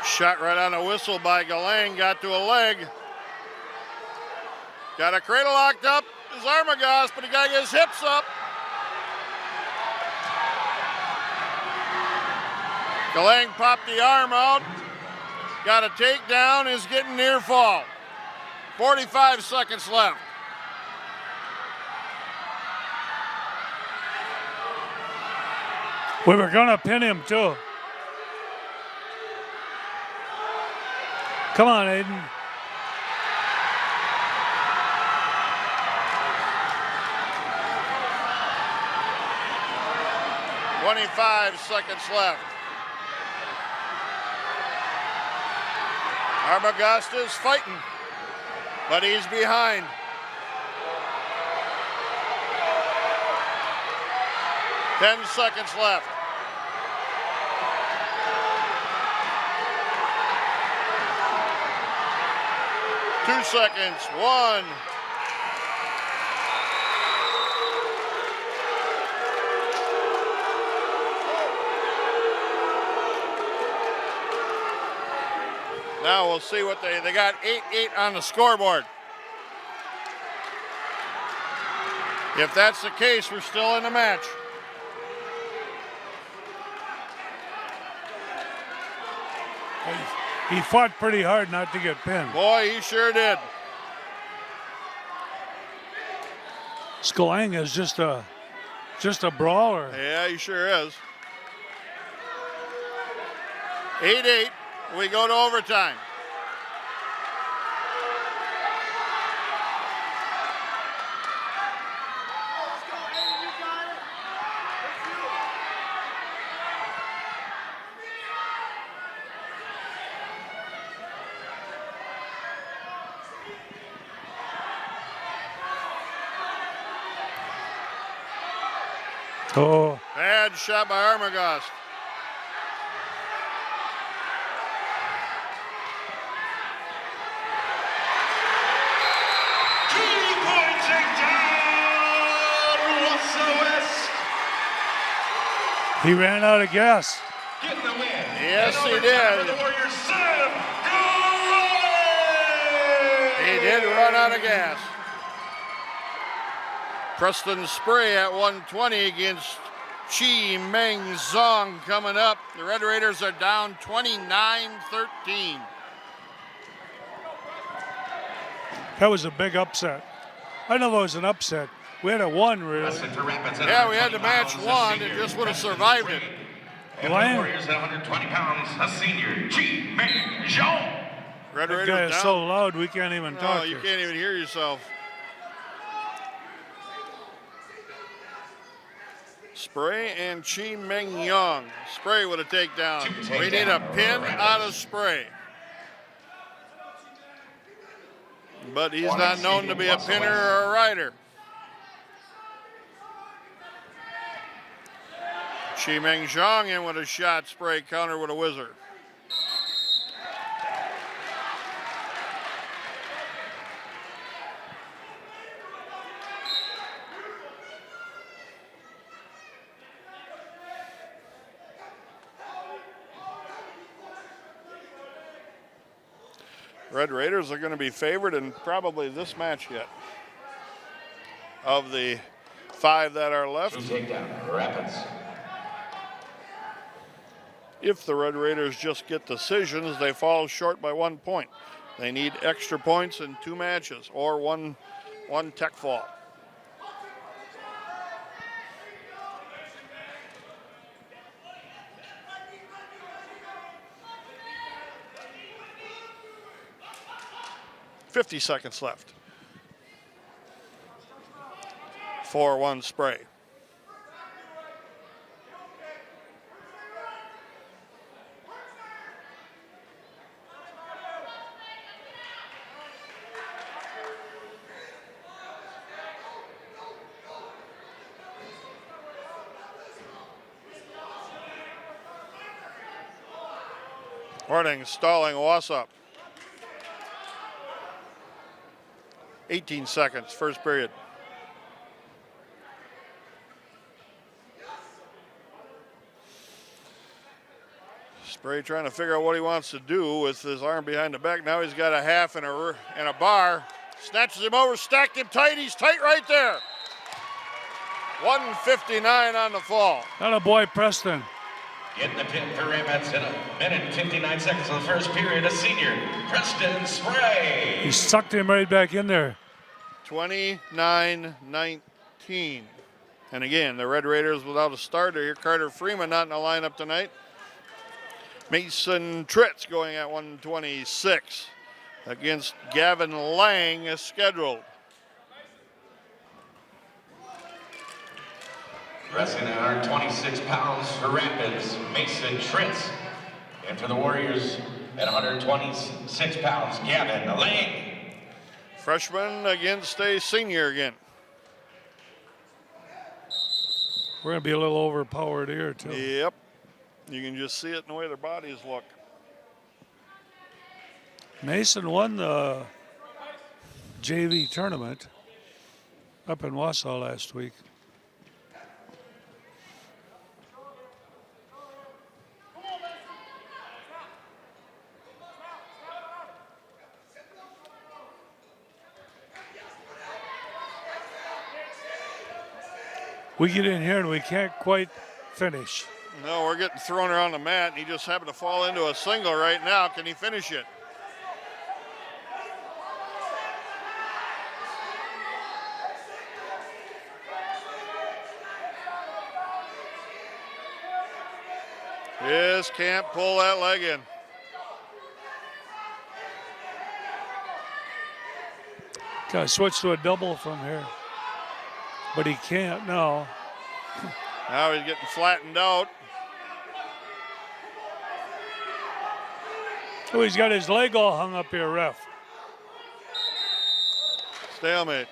Shot right on a whistle by Galang, got to a leg. Got a cradle locked up, his Armagas, but he got to get his hips up. Galang popped the arm out. Got a takedown, is getting near fall. 45 seconds left. We were going to pin him, too. Come on, Aiden. .25 seconds left. Arbogast is fighting, but he's behind. Ten seconds left. Two seconds, 1. Now we'll see what they got 8-8 on the scoreboard. If that's the case, we're still in the match. He fought pretty hard not to get pinned. Boy, he sure did. Galang is just a brawler. Yeah, he sure is. 8-8. We go to overtime. Oh, Bad shot by Armagas. he ran out of gas. Getting the win. Yes, he And did. over the Warriors, Sam Gallang! run out of gas. Preston Spray at 120 against Chi Meng Zong coming up. The Red Raiders are down 29-13. That was a big upset. I know it was an upset. We had a one, really. Yeah, we had the match won. It just would have survived it. And the Warriors at 120 pounds, a senior, Chi Meng Zhong. Red That Raiders guy down. is so loud we can't even talk. No, you here. can't even hear yourself. Spray and Chi Meng Yang. Spray with a takedown. We need a pin out of Spray. But he's not known to be a pinner or a rider. Chi Meng Zhang in with a shot. Spray counter with a whizzer. Red Raiders are going to be favored in probably this match yet. Of the 5 that are left. Takedown, Rapids. If the Red Raiders just get decisions, they fall short by 1 point. They need extra points in 2 matches or one tech fall. .50 seconds left. 4-1 Spray. Horning stalling Wausau. 18 seconds, first period. Spray trying to figure out what he wants to do with his arm behind the back. Now he's got a half and a bar. Snatches him over, stacked him tight. He's tight right there. 159 on the fall. Not a boy, Preston. Getting the pin for Rapids in a minute and 59 seconds of the first period. A senior, Preston Spray. He sucked him right back in there. 29-19. And again, the Red Raiders without a starter here. Carter Freeman not in the lineup tonight. Mason Tritz going at 126 against Gavin Lang as scheduled. Wrestling at 126 pounds for Rapids, Mason Tritz. And for the Warriors at 126 pounds, Gavin Lang. Freshman against a senior again. We're going to be a little overpowered here, too. Yep. You can just see it in the way their bodies look. Mason won the JV tournament up in Wausau last week. We get in here and we can't quite finish. No, we're getting thrown around the mat, and he just happened to fall into a single right now. Can he finish it? Just can't pull that leg in. Got to switch to a double from here. But he can't now. Now he's getting flattened out. Oh, he's got his leg all hung up here, ref. Stalemate.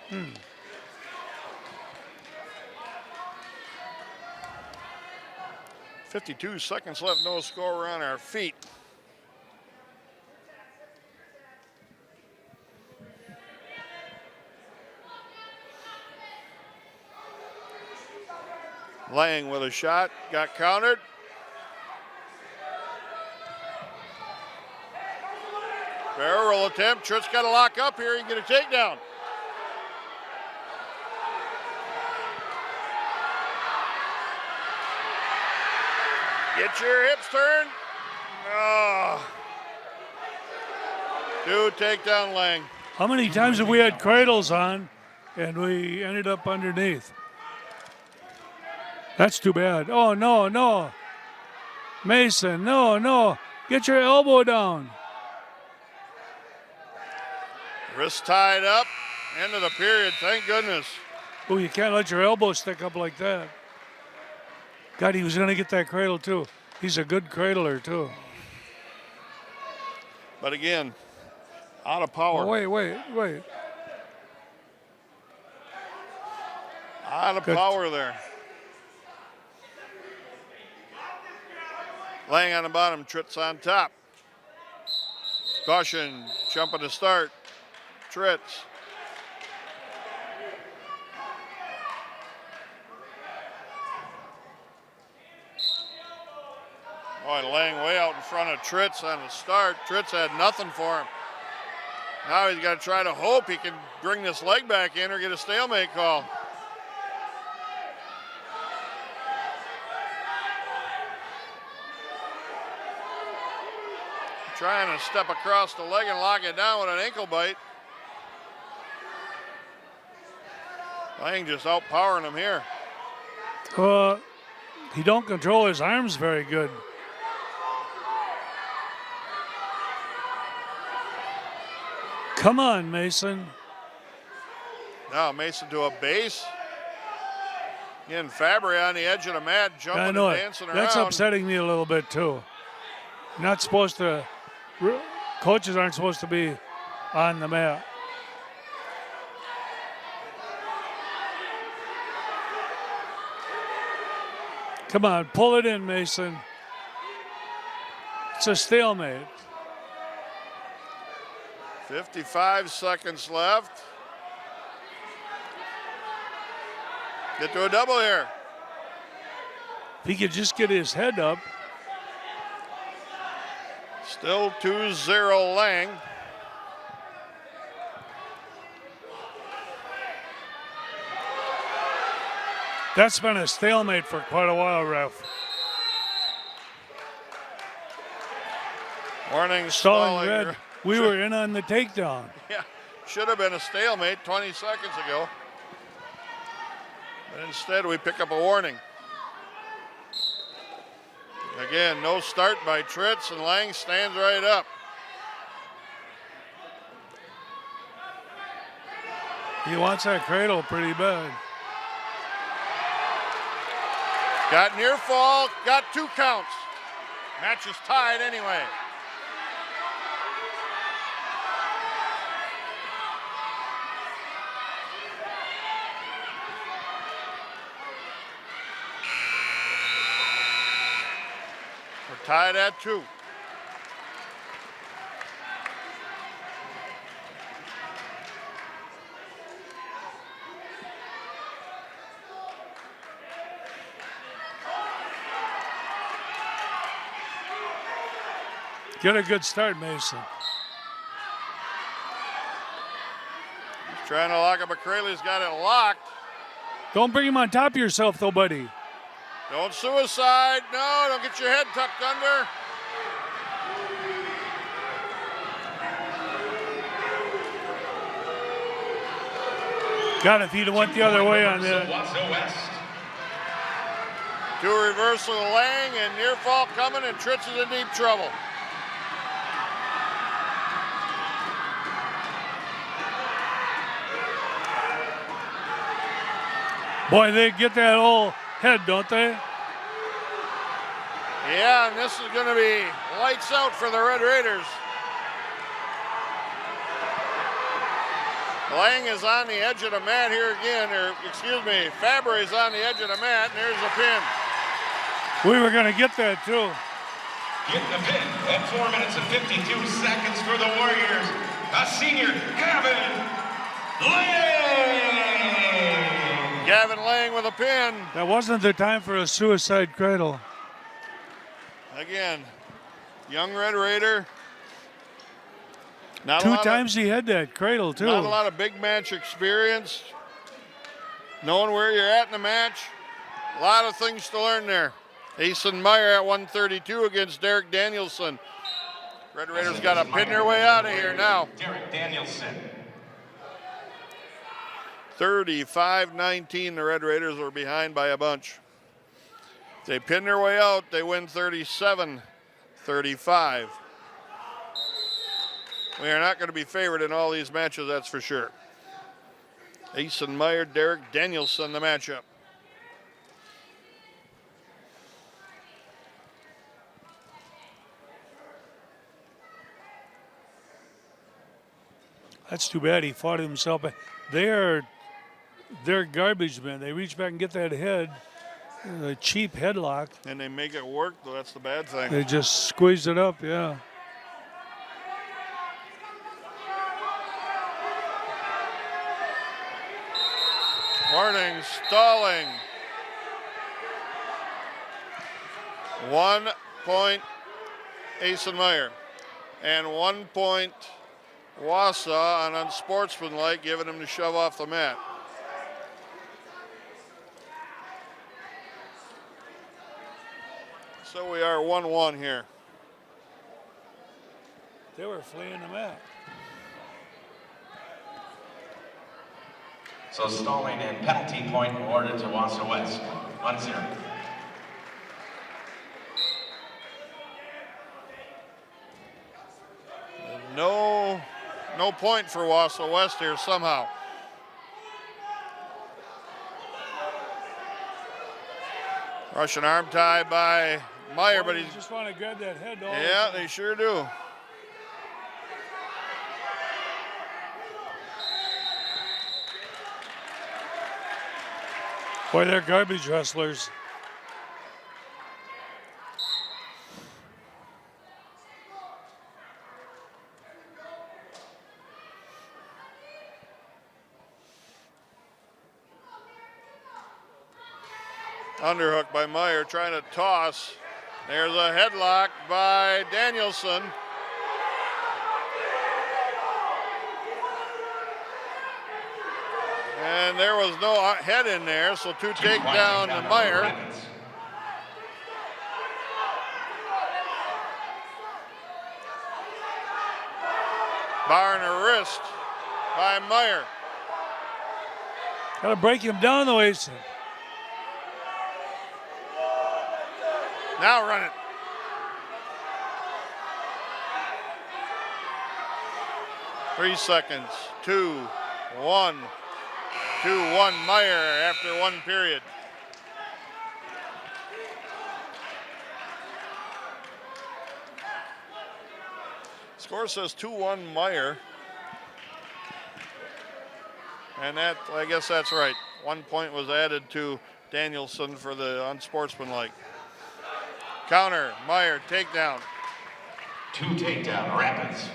52 seconds left, no score on our feet. Lang with a shot, got countered. Barrel roll attempt. Tritt's got to lock up here. He can get a takedown. Get your hips turned. Oh. 2 takedown Lang. How many times have we had cradles on and we ended up underneath? That's too bad. Oh, no, no. Mason, no, no. Get your elbow down. Wrist tied up. End of the period. Thank goodness. Oh, you can't let your elbow stick up like that. God, he was going to get that cradle, too. He's a good cradler, too. But again, out of power. Oh, wait. Out of Good. power there. Lang on the bottom, Tritt's on top. Caution, jumping to start. Tritt's. Boy, Lang way out in front of Tritt's on the start. Tritt's had nothing for him. Now he's got to try to hope he can bring this leg back in or get a stalemate call. Trying to step across the leg and lock it down with an ankle bite. Lang just outpowering him here. He don't control his arms very good. Come on, Mason. Now Mason to a base. Again, Fabry on the edge of the mat, jumping and dancing around. That's upsetting me a little bit, too. Not supposed to, coaches aren't supposed to be on the mat. Come on, pull it in, Mason. It's a stalemate. 55 seconds left. Get to a double here. If he could just get his head up. Still 2-0 Lang. That's been a stalemate for quite a while, ref. Warning, Stalling red. We were in on the takedown. Yeah, should have been a stalemate 20 seconds ago. But instead, we pick up a warning. Again, no start by Tritt's, and Lang stands right up. He wants that cradle pretty bad. Got near fall, got 2 counts. Match is tied anyway. We're tied at 2. Get a good start, Mason. He's trying to lock up a cradle. He's got it locked. Don't bring him on top of yourself, though, buddy. Don't suicide. No, don't get your head tucked under. God, if he'd have went the other way on that. Wausau West. 2 reversal of Lang, and near fall coming, and Tritt's is in deep trouble. Boy, they get that whole head, don't they? Yeah, and this is going to be lights out for the Red Raiders. Lang is on the edge of the mat here again, or excuse me, Fabry's on the edge of the mat, and there's the pin. We were going to get that, too. Getting the pin at 4 minutes and 52 seconds for the Warriors. A senior, Gavin Lang. Gavin Lang with a pin. That wasn't the time for a suicide cradle. Again, young Red Raider. Two times he had that cradle, too. Not a lot of big match experience. Knowing where you're at in the match. A lot of things to learn there. Aison Meyer at 132 against Derrick Danielson. Red Raiders got to pin their way out of here now. Derrick Danielson. 35-19, the Red Raiders were behind by a bunch. If they pin their way out, they win 37-35. We are not going to be favored in all these matches, that's for sure. Aison Meyer, Derrick Danielson, the matchup. That's too bad he fought himself. They're garbage men. They reach back and get that head, a cheap headlock. And they make it work, though. That's the bad thing. They just squeeze it up, yeah. Warning, stalling. 1 point Aison Meyer. And 1 point Wausau on unsportsmanlike, giving him to shove off the mat. So we are 1-1 here. They were fleeing the mat. So stalling and penalty point awarded to Wausau West. 1-0. No point for Wausau West here somehow. Russian arm tie by Meyer, but he just want to grab that head. Yeah, they sure do. Boy, they're garbage wrestlers. Underhook by Meyer, trying to toss. There's a headlock by Danielson. And there was no head in there, so two takedown to Meyer. Bar and a wrist by Meyer. Got to break him down though, Aison. Now run it. Three seconds. 2-1. 2-1 Meyer after one period. Score says 2-1 Meyer. And that, I guess that's right. 1 point was added to Danielson for the unsportsmanlike. Counter, Meyer, takedown. Two takedown, Rapids.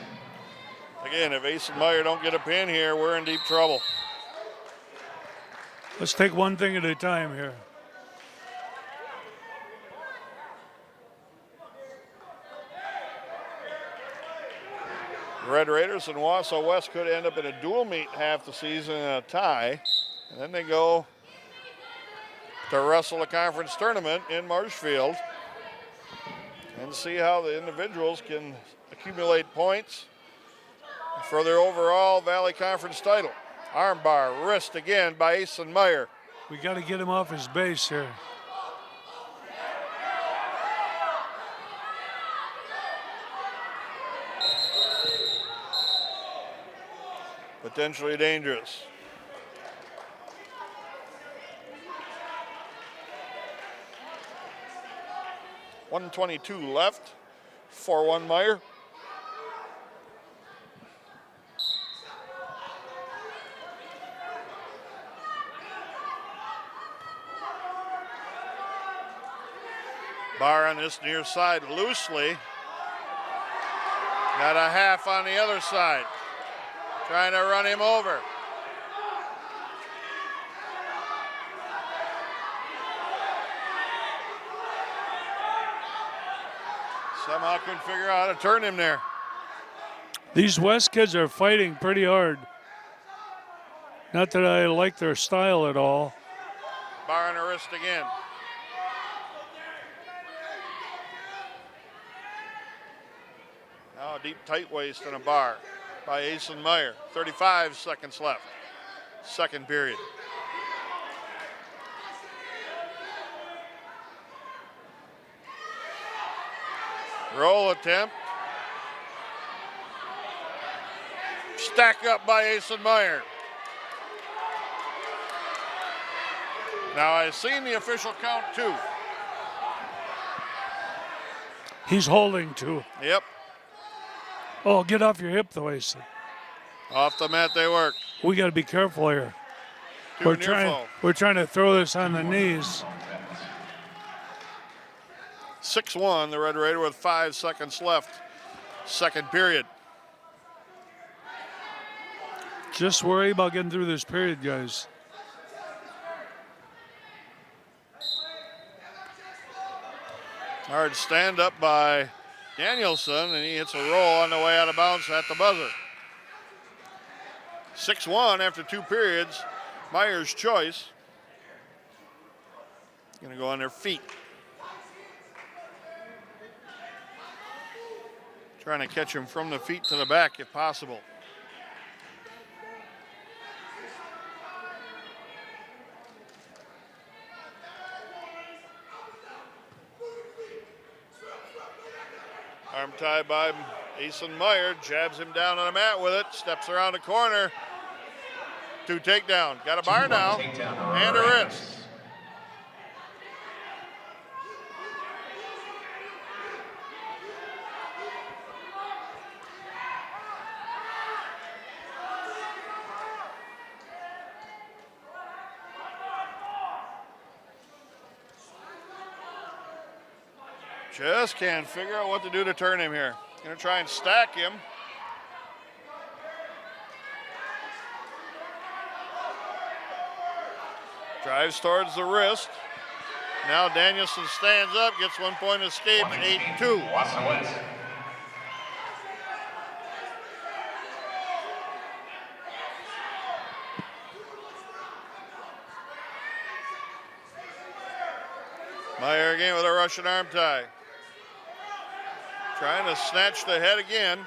Again, if Aison Meyer don't get a pin here, we're in deep trouble. Let's take one thing at a time here. Red Raiders and Wausau West could end up in a dual meet half the season in a tie. And then they go to wrestle a conference tournament in Marshfield and see how the individuals can accumulate points for their overall Valley Conference title. Armbar, wrist again by Aison Meyer. We got to get him off his base here. Potentially dangerous. .122 left. 4-1 Meyer. Bar on this near side loosely. Got a half on the other side. Trying to run him over. Somehow couldn't figure out how to turn him there. These West kids are fighting pretty hard. Not that I like their style at all. Bar on the wrist again. Now a deep tight waist and a bar by Aison Meyer. 35 seconds left. Second period. Roll attempt. Stack up by Aison Meyer. Now I've seen the official count too. He's holding too. Yep. Oh, get off your hip, though, Aison. Off the mat they work. We got to be careful here. Too near fall. We're trying to throw this on the knees. 6-1, the Red Raider with 5 seconds left. Second period. Just worry about getting through this period, guys. Hard stand up by Danielson, and he hits a roll on the way out of bounds at the buzzer. 6-1 after 2 periods. Meyer's choice. Gonna go on their feet. Trying to catch him from the feet to the back if possible. Arm tie by Aison Meyer, jabs him down on the mat with it, steps around the corner. 2 takedown, got a bar now, and a wrist. Just can't figure out what to do to turn him here. Gonna try and stack him. Drives towards the wrist. Now Danielson stands up, gets 1 point escape, 8-2. Wausau West. Meyer again with a Russian arm tie. Trying to snatch the head again.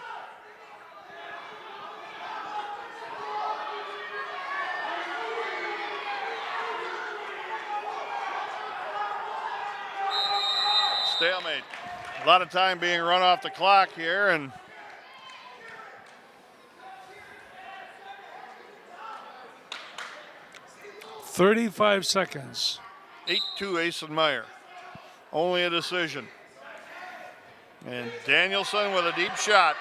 Stalemate. A lot of time being run off the clock here, and 35 seconds. 8-2 Aison Meyer. Only a decision. And Danielson with a deep shot.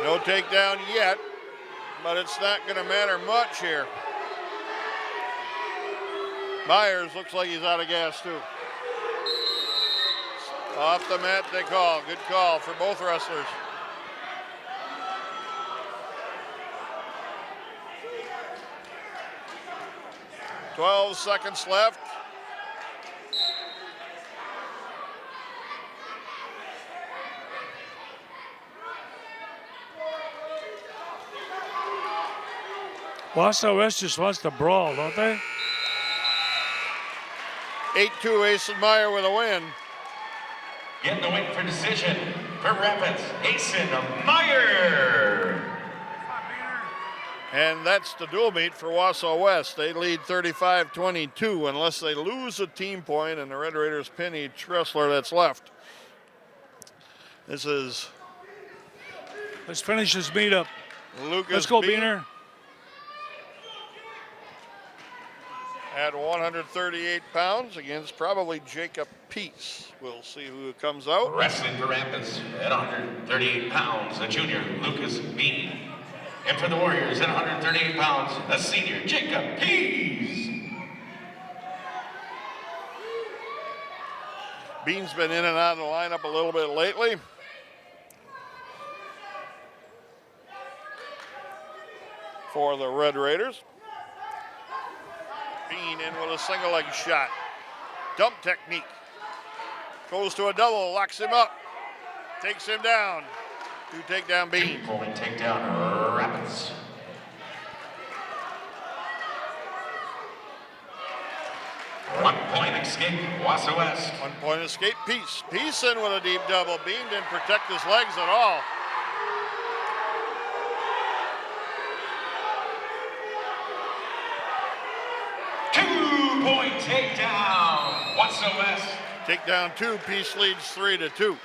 No takedown yet, but it's not going to matter much here. Myers looks like he's out of gas too. Off the mat they call. Good call for both wrestlers. .12 seconds left. Wausau West just wants to brawl, don't they? 8-2 Aison Meyer with a win. Getting the win for decision for Rapids, Aison Meyer. And that's the dual meet for Wausau West. They lead 35-22 unless they lose a team point and the Red Raiders pin each wrestler that's left. This is Let's finish this meet up. Lucas Let's go, Bean Beaner. at 138 pounds against probably Jacob Peace. We'll see who comes out. Wrestling for Rapids at 138 pounds, a junior, Lucas Bean. And for the Warriors at 138 pounds, a senior, Jacob Pease. Bean's been in and out of the lineup a little bit lately. For the Red Raiders. Bean in with a single leg shot. Dump technique. Goes to a double, locks him up, takes him down. 2 takedown Bean. 2-point takedown, Rapids. One-point escape, Wausau West. 1-point escape, Peace. Peace in with a deep double. Bean didn't protect his legs at all. Two-point takedown, Wausau West. Takedown 2, Peace leads 3-2.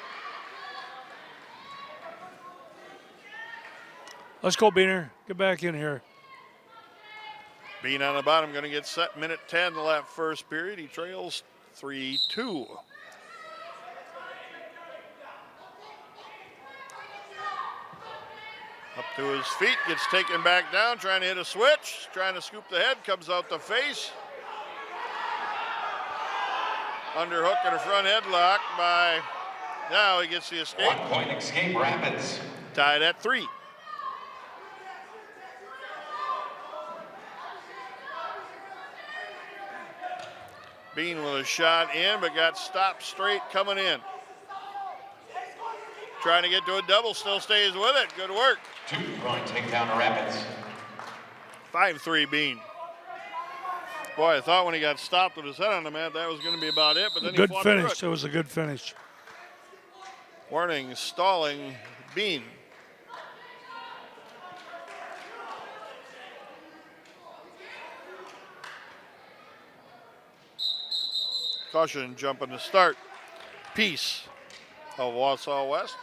Let's go, Beaner. Get back in here. Bean on the bottom, going to get set. Minute 10 to that first period. He trails 3-2. Up to his feet, gets taken back down, trying to hit a switch, trying to scoop the head, comes out the face. Underhook and a front headlock by, now he gets the escape. 1-point escape, Rapids. Tied at 3. Bean with a shot in, but got stopped straight coming in. Trying to get to a double, still stays with it. Good work. 2-point takedown, Rapids. 5-3 Bean. Boy, I thought when he got stopped with his head on the mat, that was going to be about it, but then Good he fought finish. through That was a good finish. it. Warning, stalling Bean. Caution, jumping to start. Peace of Wausau West.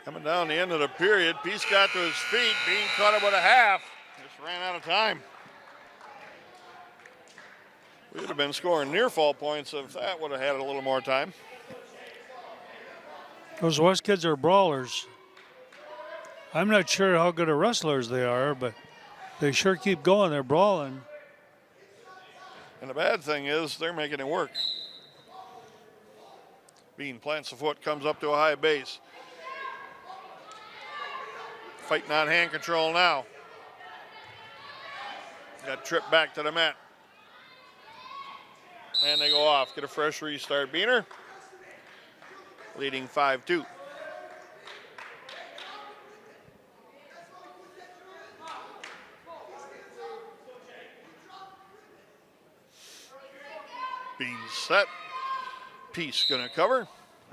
Coming down the end of the period, Peace got to his feet. Bean caught him with a half. Just ran out of time. We would have been scoring near fall points if that would have had a little more time. Those West kids are brawlers. I'm not sure how good of wrestlers they are, but they sure keep going. They're brawling. And the bad thing is they're making it work. Bean plants a foot, comes up to a high base. Fighting on hand control now. Got tripped back to the mat. And they go off. Get a fresh restart. Beaner leading 5-2. Bean set. Peace gonna cover.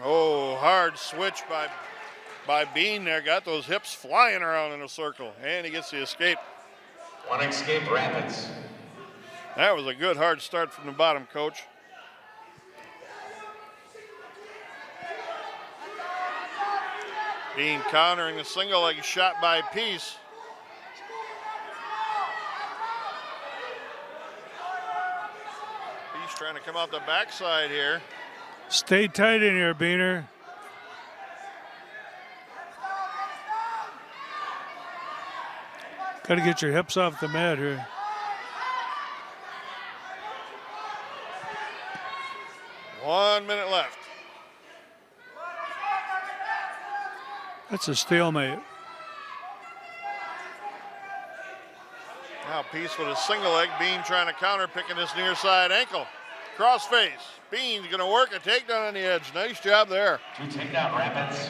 Oh, hard switch by Bean there. Got those hips flying around in a circle. And he gets the escape. 1 escape, Rapids. That was a good hard start from the bottom, Coach. Bean countering a single leg shot by Peace. Peace trying to come out the backside here. Stay tight in here, Beaner. Got to get your hips off the mat here. One minute left. That's a stalemate. Now Peace with a single leg. Bean trying to counter, picking his near side ankle. Crossface. Bean's going to work a takedown on the edge. Nice job there. 2 takedown, Rapids.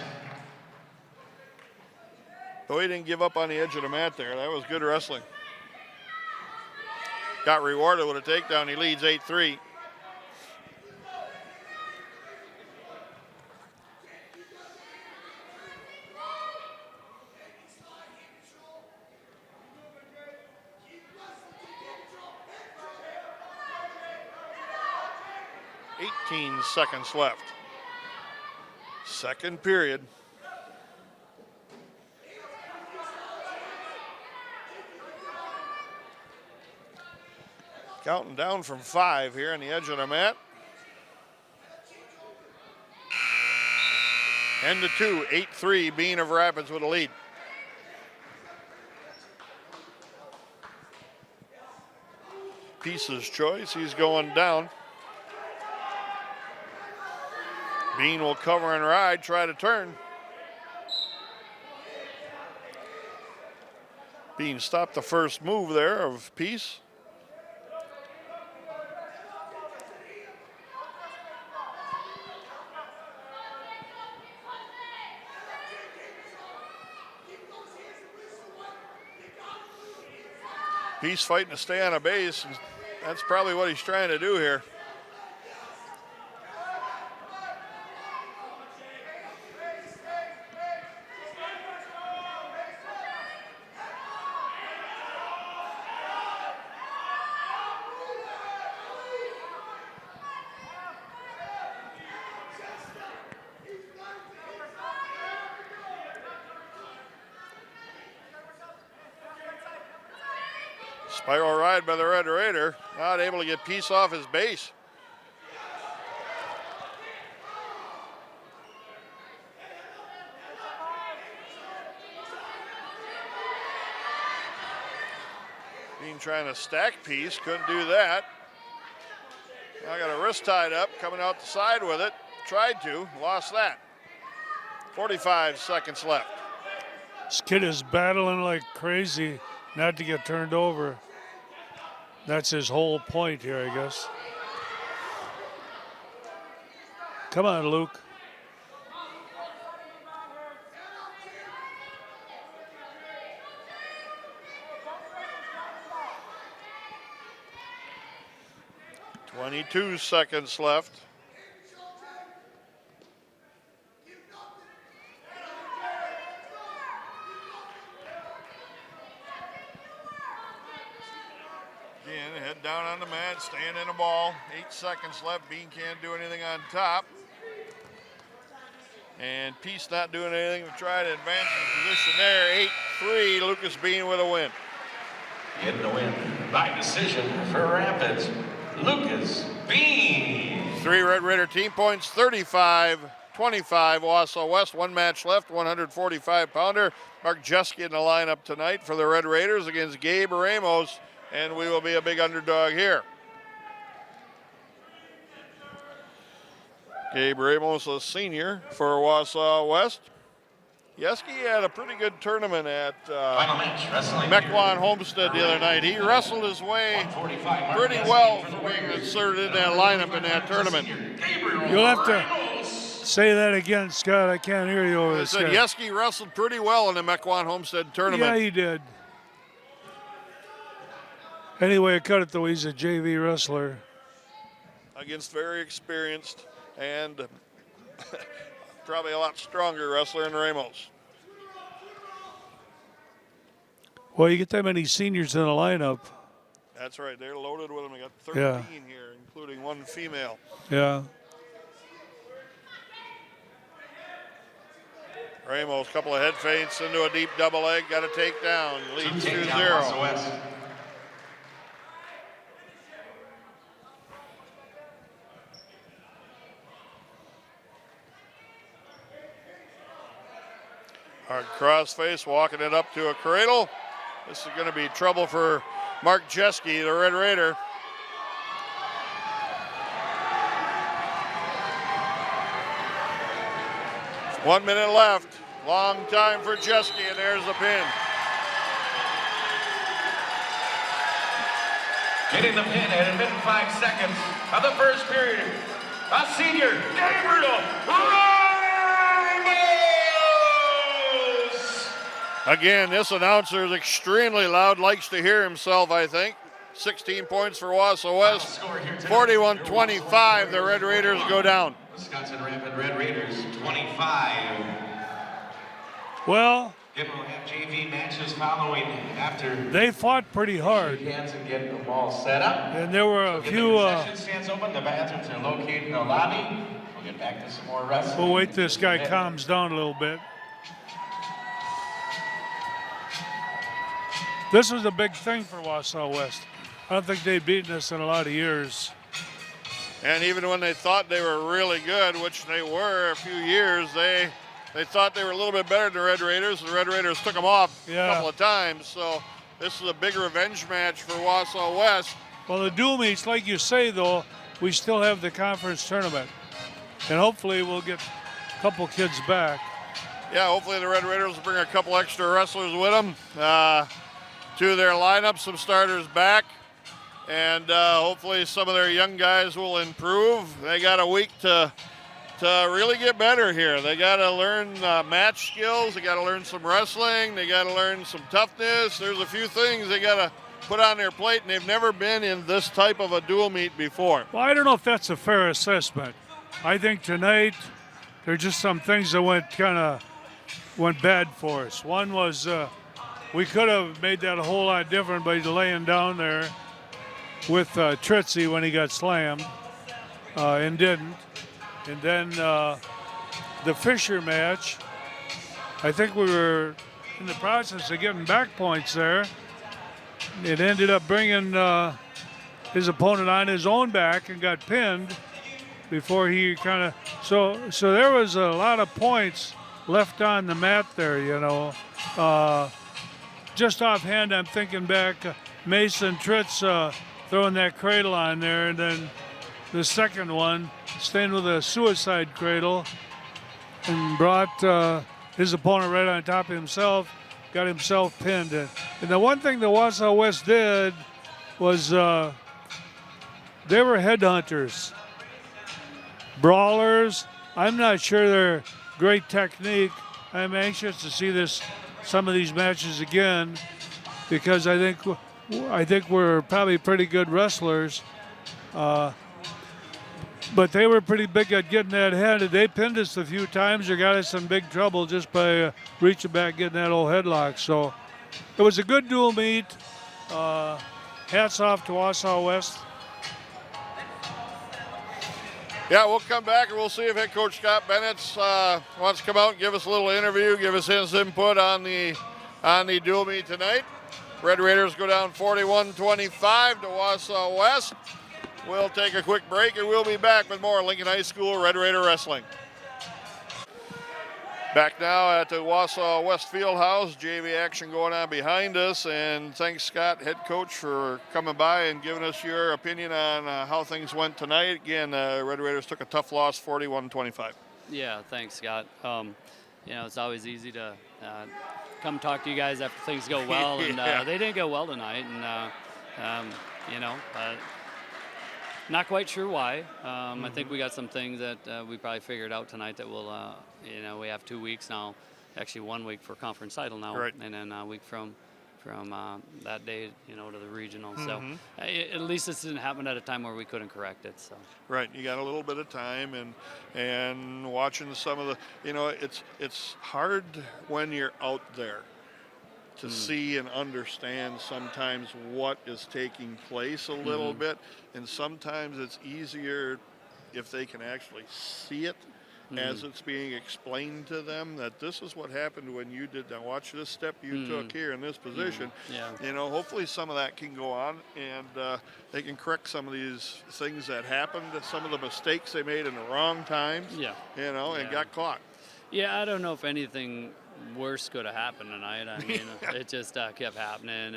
Though he didn't give up on the edge of the mat there. That was good wrestling. Got rewarded with a takedown. He leads 8-3. Seconds left. Second period. Counting down from 5 here on the edge of the mat. End to 2, 8-3, Bean of Rapids with a lead. Peace's choice. He's going down. Bean will cover and ride, try to turn. Bean stopped the first move there of Peace. Peace fighting to stay on a base. And that's probably what he's trying to do here. Spiral ride by the Red Raider, not able to get Peace off his base. Bean trying to stack Peace, couldn't do that. Now got a wrist tied up, coming out the side with it. Tried to, lost that. 45 seconds left. This kid is battling like crazy not to get turned over. That's his whole point here, I guess. Come on, Luke. "22 seconds left. Again, head down on the mat, staying in a ball. 8 seconds left. Bean can't do anything on top. And Peace not doing anything to try to advance his position there. 8-3, Lucas Bean with a win. Getting the win by decision for Rapids, Lucas Bean. 3 Red Raider team points, 35-25, Wausau West. 1 match left, 145-pounder. Mark Jeske in the lineup tonight for the Red Raiders against Gabe Ramos, and we will be a big underdog here. Gabe Ramos, a senior for Wausau West. Jeske had a pretty good tournament at Mequon Homestead the other night. He wrestled his way pretty well for being inserted in that lineup in that tournament. You'll have to say that again, Scott. I can't hear you over I this. said Jeske wrestled pretty well in the Mequon Homestead tournament. Yeah, he did. Anyway, I cut it though. He's a JV wrestler. Against very experienced and probably a lot stronger wrestler in Ramos. Well, you get that many seniors in the lineup. That's right. They're loaded with them. We got 13 here, including 1 female. Yeah. Ramos, couple of head feints into a deep double leg. Got a takedown. Leads 2-0. Hard crossface, walking it up to a cradle. This is going to be trouble for Mark Jeske, the Red Raider. One minute left. Long time for Jeske, and there's the pin. Getting the pin at a minute 5 seconds of the first period. A senior, Gabriel Ramos! Again, this announcer is extremely loud, likes to hear himself, I think. 16 points for Wausau West. 41-25, the Red Raiders go down. Wisconsin Rapid Red Raiders, 25. Well, We'll have JV matches following after. they fought pretty hard. Hanson getting them all set up. And there were a few. The concession stands open. The bathrooms are located in the lobby. We'll get back to some more wrestling. We'll wait till this guy calms down a little bit. This was a big thing for Wausau West. I don't think they'd beaten us in a lot of years. And even when they thought they were really good, which they were a few years, they thought they were a little bit better than the Red Raiders. The Red Raiders took them off a couple of times. So this is a big revenge match for Wausau West. Well, the dual meets, like you say, though, we still have the conference tournament. And hopefully we'll get a couple kids back. Yeah, hopefully the Red Raiders will bring a couple extra wrestlers with them to their lineup, some starters back. And hopefully some of their young guys will improve. They got a week to really get better here. They got to learn match skills. They got to learn some wrestling. They got to learn some toughness. There's a few things they got to put on their plate, and they've never been in this type of a dual meet before. Well, I don't know if that's a fair assessment. I think tonight there are just some things that went bad for us. One was we could have made that a whole lot different by laying down there with Tritzy when he got slammed and didn't. And then the Fisher match, I think we were in the process of getting back points there. It ended up bringing his opponent on his own back and got pinned before he kind of. So there was a lot of points left on the mat there, you know. Just offhand, I'm thinking back, Mason Tritz throwing that cradle on there, and then the second one, staying with a suicide cradle, and brought his opponent right on top of himself, got himself pinned. And the one thing the Wausau West did was they were headhunters, brawlers. I'm not sure they're great technique. I'm anxious to see some of these matches again, because I think we're probably pretty good wrestlers. But they were pretty big at getting that head. They pinned us a few times. They got us in big trouble just by reaching back, getting that old headlock. So it was a good dual meet. Hats off to Wausau West. Yeah, we'll come back and we'll see if head coach Scott Benitz wants to come out and give us a little interview, give us his input on the dual meet tonight. Red Raiders go down 41-25 to Wausau West. We'll take a quick break and we'll be back with more Lincoln High School Red Raider Wrestling. Back now at the Wausau West Fieldhouse, JV action going on behind us, and thanks Scott, head coach, for coming by and giving us your opinion on how things went tonight. Again, Red Raiders took a tough loss, 41-25. Yeah, thanks Scott. It's always easy to come talk to you guys after things go well, and Yeah. They didn't go well tonight, and not quite sure why. I think we got some things that we probably figured out tonight that will, we have 2 weeks now, actually 1 week for conference title now, Right. and then a week from that day, to the regional. So at least this didn't happen at a time where we couldn't correct it. So Right, you got a little bit of time, and watching some of the, it's hard when you're out there to see and understand sometimes what is taking place a little bit, and sometimes it's easier if they can actually see it as it's being explained to them, that this is what happened when you did that. Watch this step you took here in this position. Yeah. Hopefully some of that can go on, and they can correct some of these things that happened, some of the mistakes they made in the wrong times, and got caught. Yeah, I don't know if anything worse could have happened tonight. I mean, it just kept happening.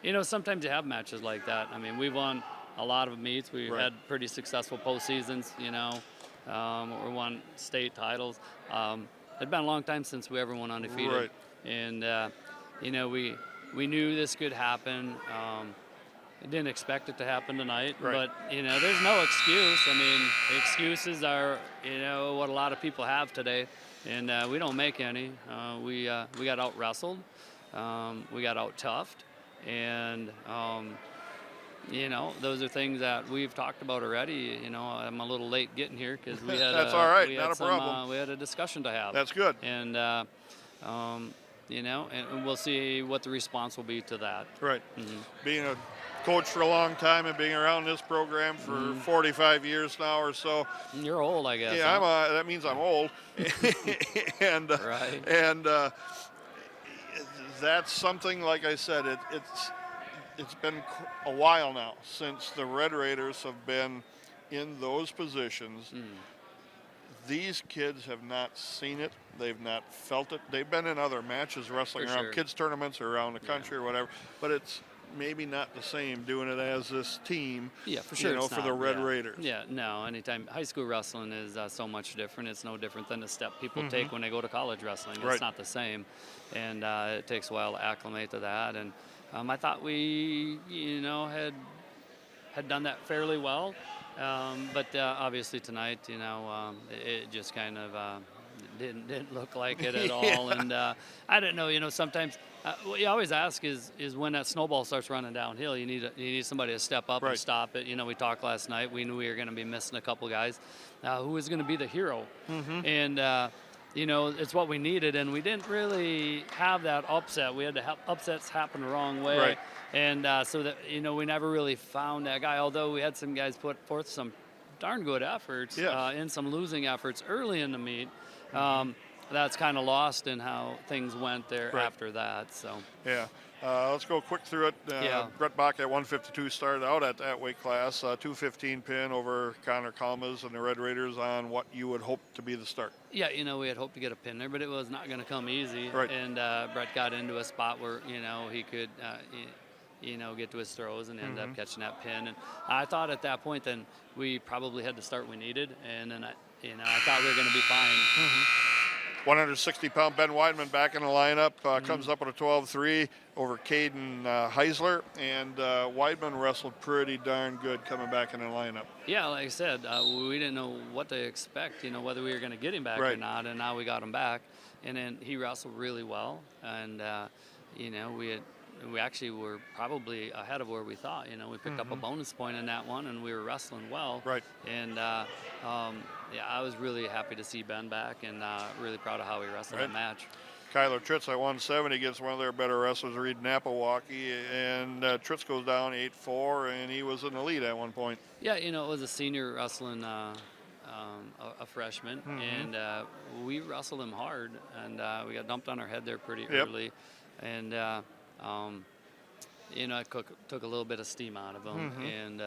And, sometimes you have matches like that. I mean, we won a lot of meets. We've had pretty successful postseasons, we won state titles. It'd been a long time since we ever went undefeated. Right. And, we knew this could happen. I didn't expect it to happen tonight, but, there's no excuse. I mean, excuses are, what a lot of people have today. And we don't make any. We got out wrestled, we got out toughed, and those are things that we've talked about already. I'm a little late getting here because we had That's all right, not a problem. We had a discussion to have. That's good. And and we'll see what the response will be to that. Right. Being a coach for a long time and being around this program for 45 years now or so. You're old, I guess. Yeah, huh? that means I'm old. and Right. and that's something, like I said, it's been a while now since the Red Raiders have been in those positions. These kids have not seen it. They've not felt it. They've been in other matches, wrestling For around sure. kids tournaments or around the country or whatever, but it's maybe not the same doing it as this team. Yeah, for sure. You know, it's for not, the Red yeah. Raiders. Yeah, no. Anytime high school wrestling is so much different. It's no different than the step people take when they go to college wrestling. It's Right. not the same, and it takes a while to acclimate to that. And I thought we, had done that fairly well, but obviously tonight, it just kind of didn't look like it at all. And I don't know. Sometimes. What you always ask is when that snowball starts running downhill, you need somebody to step up Right. and stop it. We talked last night. We knew we were going to be missing a couple guys. Who was going to be the hero? And it's what we needed, and we didn't really have that upset. We had to have upsets happen the wrong way, Right. and so that we never really found that guy. Although we had some guys put forth some darn good efforts in some losing efforts early in the meet. That's kind of lost in how things went there Right. after that. So Yeah. Let's go quick through it. Brett Bach at 152 started out at that weight class. 215 pin over Connor Kalmas and the Red Raiders on what you would hope to be the start. yeah, we had hoped to get a pin there, but it was not going to come easy. Right. And Brett got into a spot where he could get to his throws and end up catching that pin. And I thought at that point then we probably had the start we needed, and then I thought we were going to be fine. 160-pound Ben Weidman back in the lineup, comes up with a 12-3 over Caden Heisler, and Weidman wrestled pretty darn good coming back in the lineup. Yeah, like I said, we didn't know what to expect, whether we were going to get him back or Right. not, and now we got him back. And then he wrestled really well, and, we actually were probably ahead of where we thought. We picked up a bonus point in that one, and we were wrestling well. Right. And, I was really happy to see Ben back, and really proud of how he wrestled Right. that match. Kyler Tritz at 170 against one of their better wrestlers, Reed Napawaki, and Tritz goes down 8-4, and he was in the lead at one point. Yeah, it was a senior wrestling a freshman, and we wrestled him hard, and we got dumped on our head there pretty early, and it took a little bit of steam out of him, and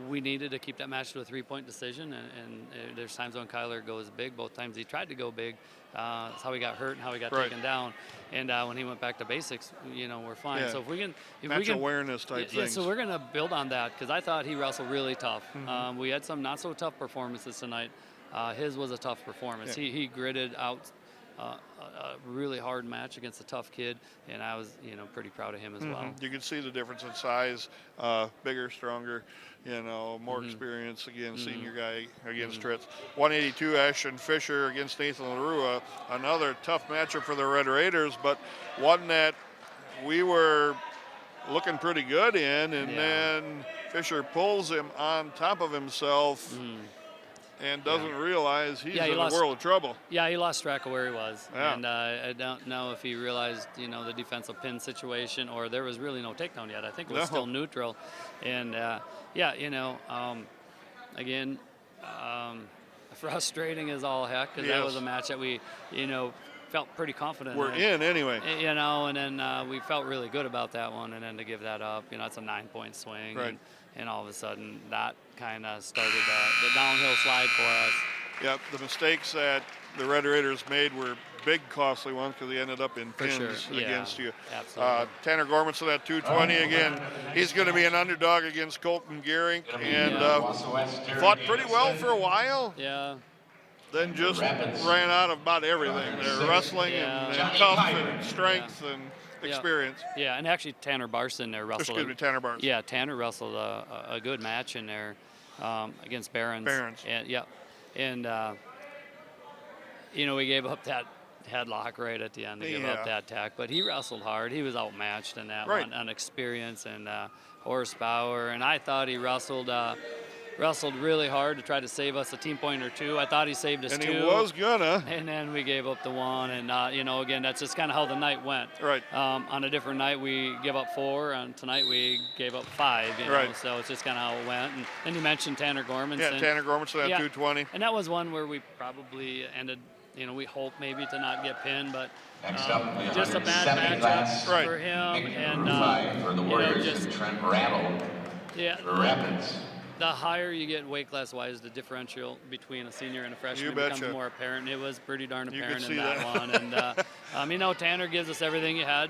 we needed to keep that match to a 3-point decision, and there's times when Kyler goes big. Both times he tried to go big. That's how he got hurt and how he got Right. taken down. And when he went back to basics, we're fine. Yeah. So if we can, Match awareness type yeah, things. so we're gonna build on that because I thought he wrestled really tough. We had some not so tough performances tonight. His was a tough performance. Yeah. He gritted out a really hard match against a tough kid, and I was pretty proud of him as well. You can see the difference in size, bigger, stronger, more experience. Again, senior guy against Tritz. 182, Ashton Fisher against Nathan Larue. Another tough matchup for the Red Raiders, but one that we were looking pretty good in, and then Fisher pulls him on top of himself and doesn't realize he's in a world of trouble. Yeah, he lost track of where he was, Yeah. and I don't know if he realized, the defensive pin situation, or there was really no takedown yet. I think it was still neutral, and again, frustrating as all heck because that was a match that we, felt pretty confident. We're in anyway. And then we felt really good about that one, and then to give that up, it's a 9-point swing, Right. and all of a sudden that kind of started the downhill slide for us. Yep, the mistakes that the Red Raiders made were big, costly ones because they ended up in For pins sure. Yeah, against you. absolutely. Tanner Gormanson at 220 again. He's going to be an underdog against Colton Gearing, and fought pretty well for a while. Yeah. Then just ran out of about everything. They're wrestling and tough and strength and experience. Yeah, and actually Tanner Barson there wrestled. Excuse me, Tanner Barnes. Yeah, Tanner wrestled a good match in there against Barons. And we gave up that headlock right at the end to give up that tack, but he wrestled hard. He was outmatched in that one on experience and horsepower, and I thought he wrestled really hard to try to save us a team point or two. I thought he saved us and two. And he was gonna. And then we gave up the one, and again, that's just kind of how the night went. Right. On a different night, we give up 4, and tonight we gave up 5. Right. So it's just kind of how it went. And then you mentioned Tanner Gormanson. Yeah, Tanner Gormanson at 220. And that was one where we probably ended. We hope maybe to not get pinned, but just a bad matchup for him. And for the Warriors, just Trent Rattle. Yeah. For Rapids. The higher you get weight class-wise, the differential between a senior and a freshman You becomes betcha. more apparent. It was pretty darn You apparent could in see that one. And, Tanner gives us everything he had.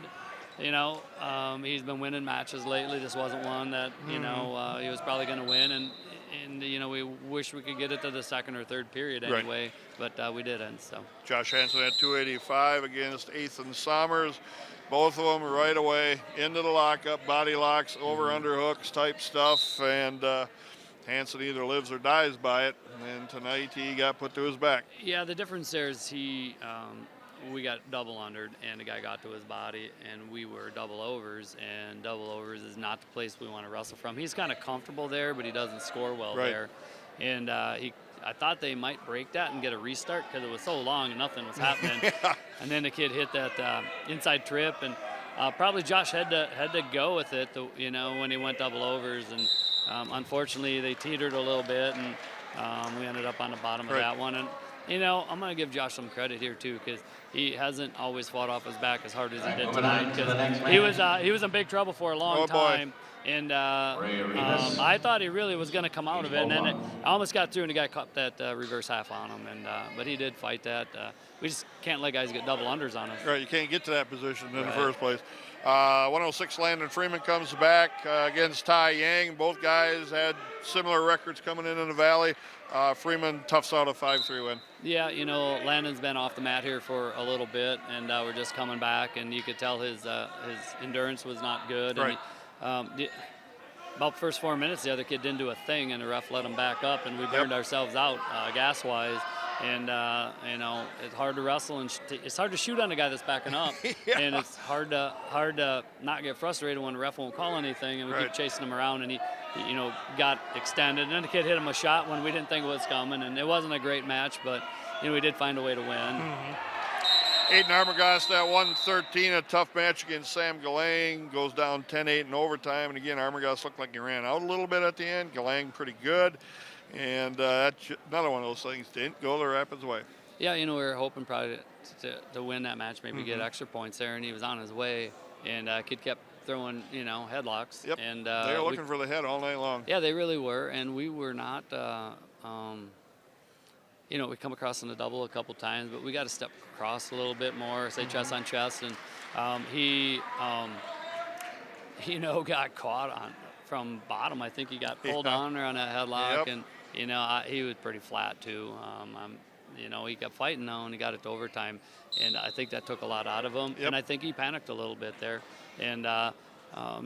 he's been winning matches lately. This wasn't one that, he was probably going to win. And we wish we could get it to the second or third period anyway, but we didn't. So Josh Hanson had 285 against Aison Sommers. Both of them right away into the lockup, body locks, over underhooks type stuff, and Hanson either lives or dies by it. And tonight he got put to his back. Yeah, the difference there is we got double undered, and the guy got to his body, and we were double overs, and double overs is not the place we want to wrestle from. He's kind of comfortable there, but he doesn't score well there. And I thought they might break that and get a restart because it was so long and nothing was happening. And then the kid hit that inside trip, and probably Josh had to go with it, when he went double overs. And unfortunately, they teetered a little bit, and we ended up on the bottom of that one. And I'm going to give Josh some credit here too, because he hasn't always fought off his back as hard as he did tonight. Because he was in big trouble for a long time. And I thought he really was going to come out of it, and then it almost got through, and the guy caught that reverse half on him. And but he did fight that. We just can't let guys get double unders on us. Right, you can't get to that position in the first place. 106 Landon Freeman comes back against Ty Yang. Both guys had similar records coming in the Valley. Freeman toughs out a 5-3 win. Yeah, Landon's been off the mat here for a little bit, and we're just coming back, and you could tell his endurance was not good. Right. And about the first 4 minutes, the other kid didn't do a thing, and the ref let him back up, and we burned ourselves out gas-wise. And, it's hard to wrestle, and it's hard to shoot on a guy that's backing up. And it's hard to not get frustrated when the ref won't call anything, and we keep chasing him around, and he got extended. And then the kid hit him a shot when we didn't think it was coming, and it wasn't a great match, but, we did find a way to win. Aiden Armagast at 113, a tough match against Sam Galang, goes down 10-8 in overtime. And again, Armagast looked like he ran out a little bit at the end. Galang pretty good. And that's another one of those things, didn't go the Rapids' way. Yeah, we were hoping probably to win that match, maybe get extra points there, and he was on his way. And kid kept throwing, headlocks. Yep, and they were looking for the head all night long. Yeah, they really were, and we were not, we come across in the double a couple times, but we got to step across a little bit more, say chest on chest. And he got caught from bottom. I think he got pulled on there on a headlock, and he was pretty flat too. He kept fighting though, and he got it to overtime, and I think that took a lot out of him. And I think he panicked a little bit there, and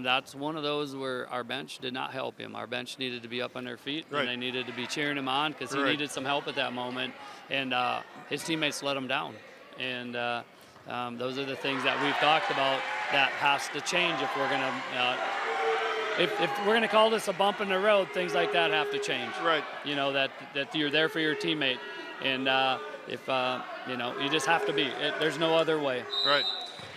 that's one of those where our bench did not help him. Our bench needed to be up on their feet, and they needed to be cheering him on because he needed some help at that moment, and his teammates let him down. And those are the things that we've talked about that has to change if we're going to if we're going to call this a bump in the road. Things like that have to change. Right. That you're there for your teammate, and if you just have to be. There's no other way. Right.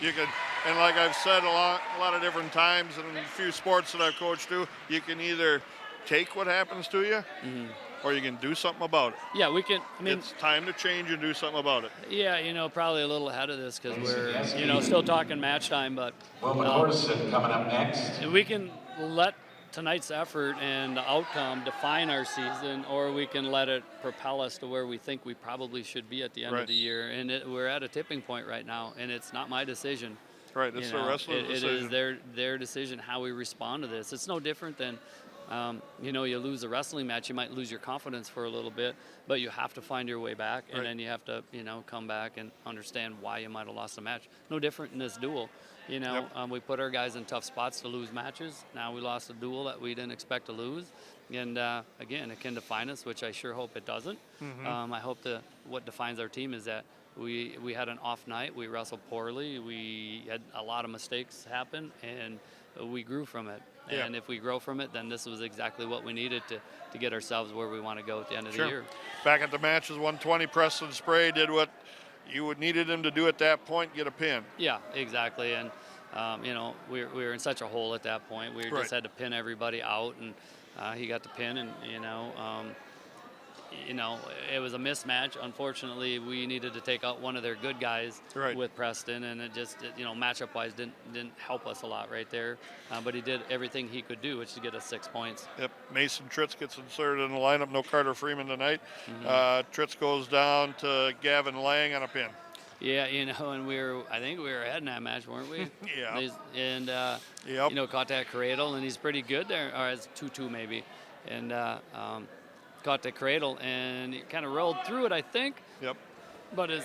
You could, and like I've said a lot of different times in a few sports that I've coached too, you can either take what happens to you, or you can do something about it. Yeah, we can. It's time to change and do something about it. Yeah, probably a little ahead of this because we're, still talking match time, but. Wilman Horton coming up next. And we can let tonight's effort and the outcome define our season, or we can let it propel us to where we think we probably should be at the end of the year. And we're at a tipping point right now, and it's not my decision. Right, it's the wrestler's decision. It is their decision how we respond to this. It's no different than, you lose a wrestling match, you might lose your confidence for a little bit, but you have to find your way back, and then you have to, come back and understand why you might have lost a match. No different in this duel. We put our guys in tough spots to lose matches. Now we lost a duel that we didn't expect to lose. And again, it can define us, which I sure hope it doesn't. I hope what defines our team is that we had an off night. We wrestled poorly. We had a lot of mistakes happen, and we grew from it. And if we grow from it, then this was exactly what we needed to get ourselves where we want to go at the end of the year. Back at the matches, 120, Preston Spray did what you needed him to do at that point, get a pin. Yeah, exactly. And, we were in such a hole at that point. We just had to pin everybody out, and he got the pin, and, it was a mismatch. Unfortunately, we needed to take out one of their good guys with Preston, and it just, matchup-wise didn't help us a lot right there. But he did everything he could do, which is to get us 6 points. Yep. Mason Tritz gets inserted in the lineup. No Carter Freeman tonight. Tritz goes down to Gavin Lang on a pin. Yeah, and I think we were ahead in that match, weren't we? Yeah. And, Yep. caught that cradle, and he's pretty good there, or it's 2-2 maybe. And caught the cradle, and he kind of rolled through it, I think. Yep. But it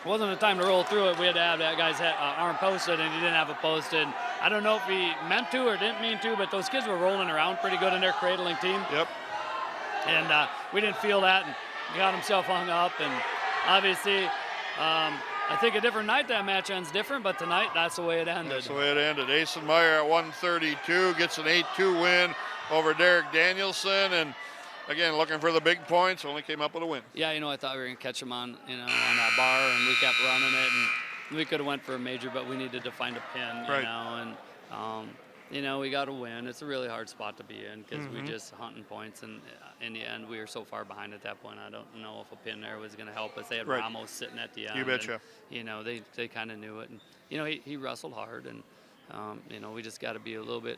wasn't the time to roll through it. We had to have that guy's arm posted, and he didn't have it posted. I don't know if he meant to or didn't mean to, but those kids were rolling around pretty good in their cradling team. Yep. And we didn't feel that, and he got himself hung up. And obviously, I think a different night that match ends different, but tonight that's the way it ended. That's the way it ended. Aison Meyer at 132 gets an 8-2 win over Derrick Danielson, and again, looking for the big points, only came up with a win. Yeah, I thought we were going to catch him on that bar, and we kept running it, and we could have went for a major, but we needed to find a pin, Right. and we got to win. It's a really hard spot to be in because we just hunting points, and in the end, we were so far behind at that point. I don't know if a pin there was going to help us. They had Right. Ramos sitting at the end. You betcha. And, they kind of knew it, and he wrestled hard, and we just got to be a little bit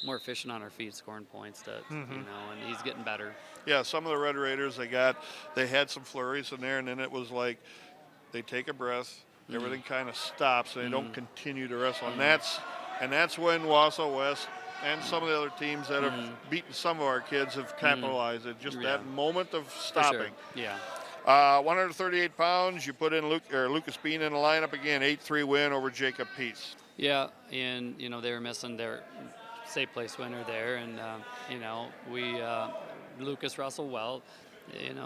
more efficient on our feet, scoring points. And he's getting better. Yeah, some of the Red Raiders, they had some flurries in there, and then it was like they take a breath, everything kind of stops, and they don't continue to wrestle. And that's when Wausau West and some of the other teams that have beaten some of our kids have capitalized it. Just that moment of stopping. For sure. Yeah. 138 pounds, you put in Lucas Bean in the lineup again, 8-3 win over Jacob Peace. Yeah, and they were missing their safe place winner there, and Lucas wrestled well.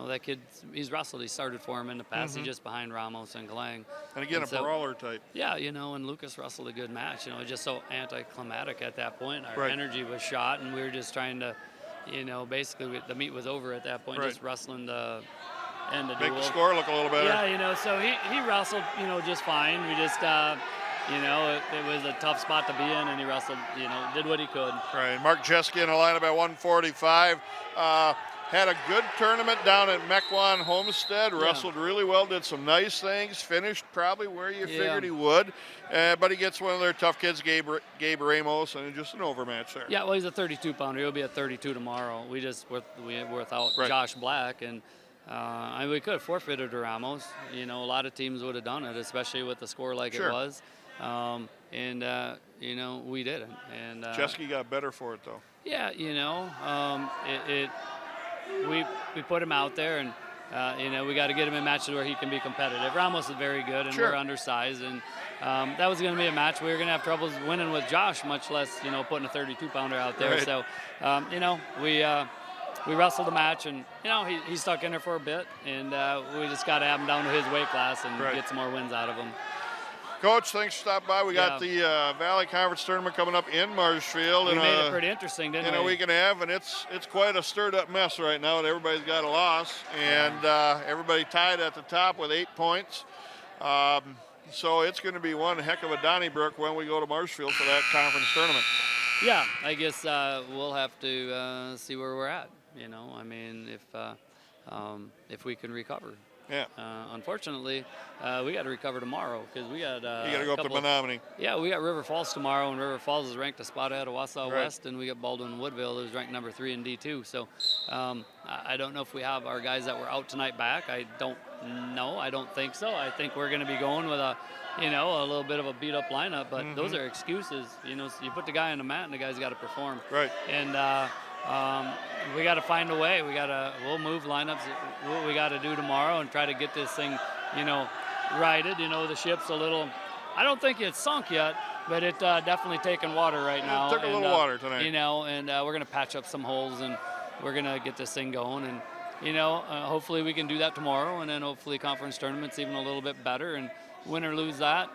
That kid, he's wrestled. He started for him in the past. He's just behind Ramos and Glang. And again, a brawler type. Yeah, and Lucas wrestled a good match. It was just so anticlimactic at that point. Our Right. energy was shot, and we were just trying to, basically the meet was over at that point, Right. just wrestling the end of Make the score look a little better. Yeah, so he wrestled, just fine. We just, it was a tough spot to be in, and he wrestled, did what he could. Right. Mark Jeske in the lineup at 145. Had a good tournament down at Mequon Homestead. Wrestled really well, did some nice things. Finished probably where you figured he would. But he gets one of their tough kids, Gabe Ramos, and just an overmatch there. Yeah, well, he's a 32-pounder. He'll be at 32 tomorrow. We were without Right. Josh Black, and we could have forfeited to Ramos. A lot of teams would have done it, especially with the score like Sure. it was. We didn't. And Jeske got better for it, though. Yeah, we put him out there, and we got to get him in matches where he can be competitive. Ramos is very good, and Sure. we're undersized, and that was going to be a match we were going to have troubles winning with Josh, much less putting a 32-pounder out there. Right. So we wrestled the match, and he stuck in there for a bit, and we just got to have him down to his weight class and Right. get some more wins out of him. Coach, thanks for stopping by. We got the Valley Conference tournament coming up in Marshfield. We made it pretty interesting, didn't we? In a week and a half, and it's quite a stirred-up mess right now, and everybody's got a loss, and everybody tied at the top with 8 points. So it's going to be one heck of a Donnybrook when we go to Marshfield for that conference tournament. Yeah, I guess we'll have to see where we're at. If we can recover. Yeah. Unfortunately, we got to recover tomorrow because we got. You got to go up to Menominee. Yeah, we got River Falls tomorrow, and River Falls is ranked a spot ahead of Wausau Right. West, and we got Baldwin Woodville, who's ranked number 3 in D2. So I don't know if we have our guys that were out tonight back. I don't know. I don't think so. I think we're going to be going with a little bit of a beat-up lineup, but those are excuses. So you put the guy on the mat, and the guy's got to perform. Right. And we got to find a way. We'll move lineups. What we got to do tomorrow and try to get this thing, righted. The ship's a little. I don't think it's sunk yet, but it definitely taking water right now. It took a little water tonight. And we're gonna patch up some holes, and we're gonna get this thing going. And hopefully we can do that tomorrow, and then hopefully conference tournament's even a little bit better. And win or lose that,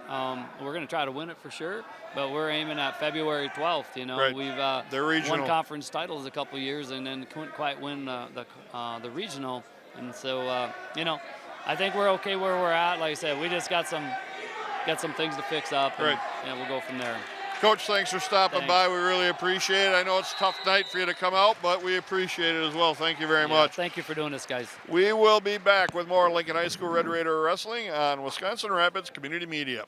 we're going to try to win it for sure, but we're aiming at February 12th. Right. We've won conference titles a couple years and then couldn't quite win the regional. And so, I think we're okay where we're at. Like I said, we just got some things to fix up, and we'll go from there. Coach, thanks for stopping Thanks. by. We really appreciate it. I know it's a tough night for you to come out, but we appreciate it as well. Thank you very much. Thank you for doing this, guys. We will be back with more Lincoln High School Red Raider Wrestling on Wisconsin Rapids Community Media.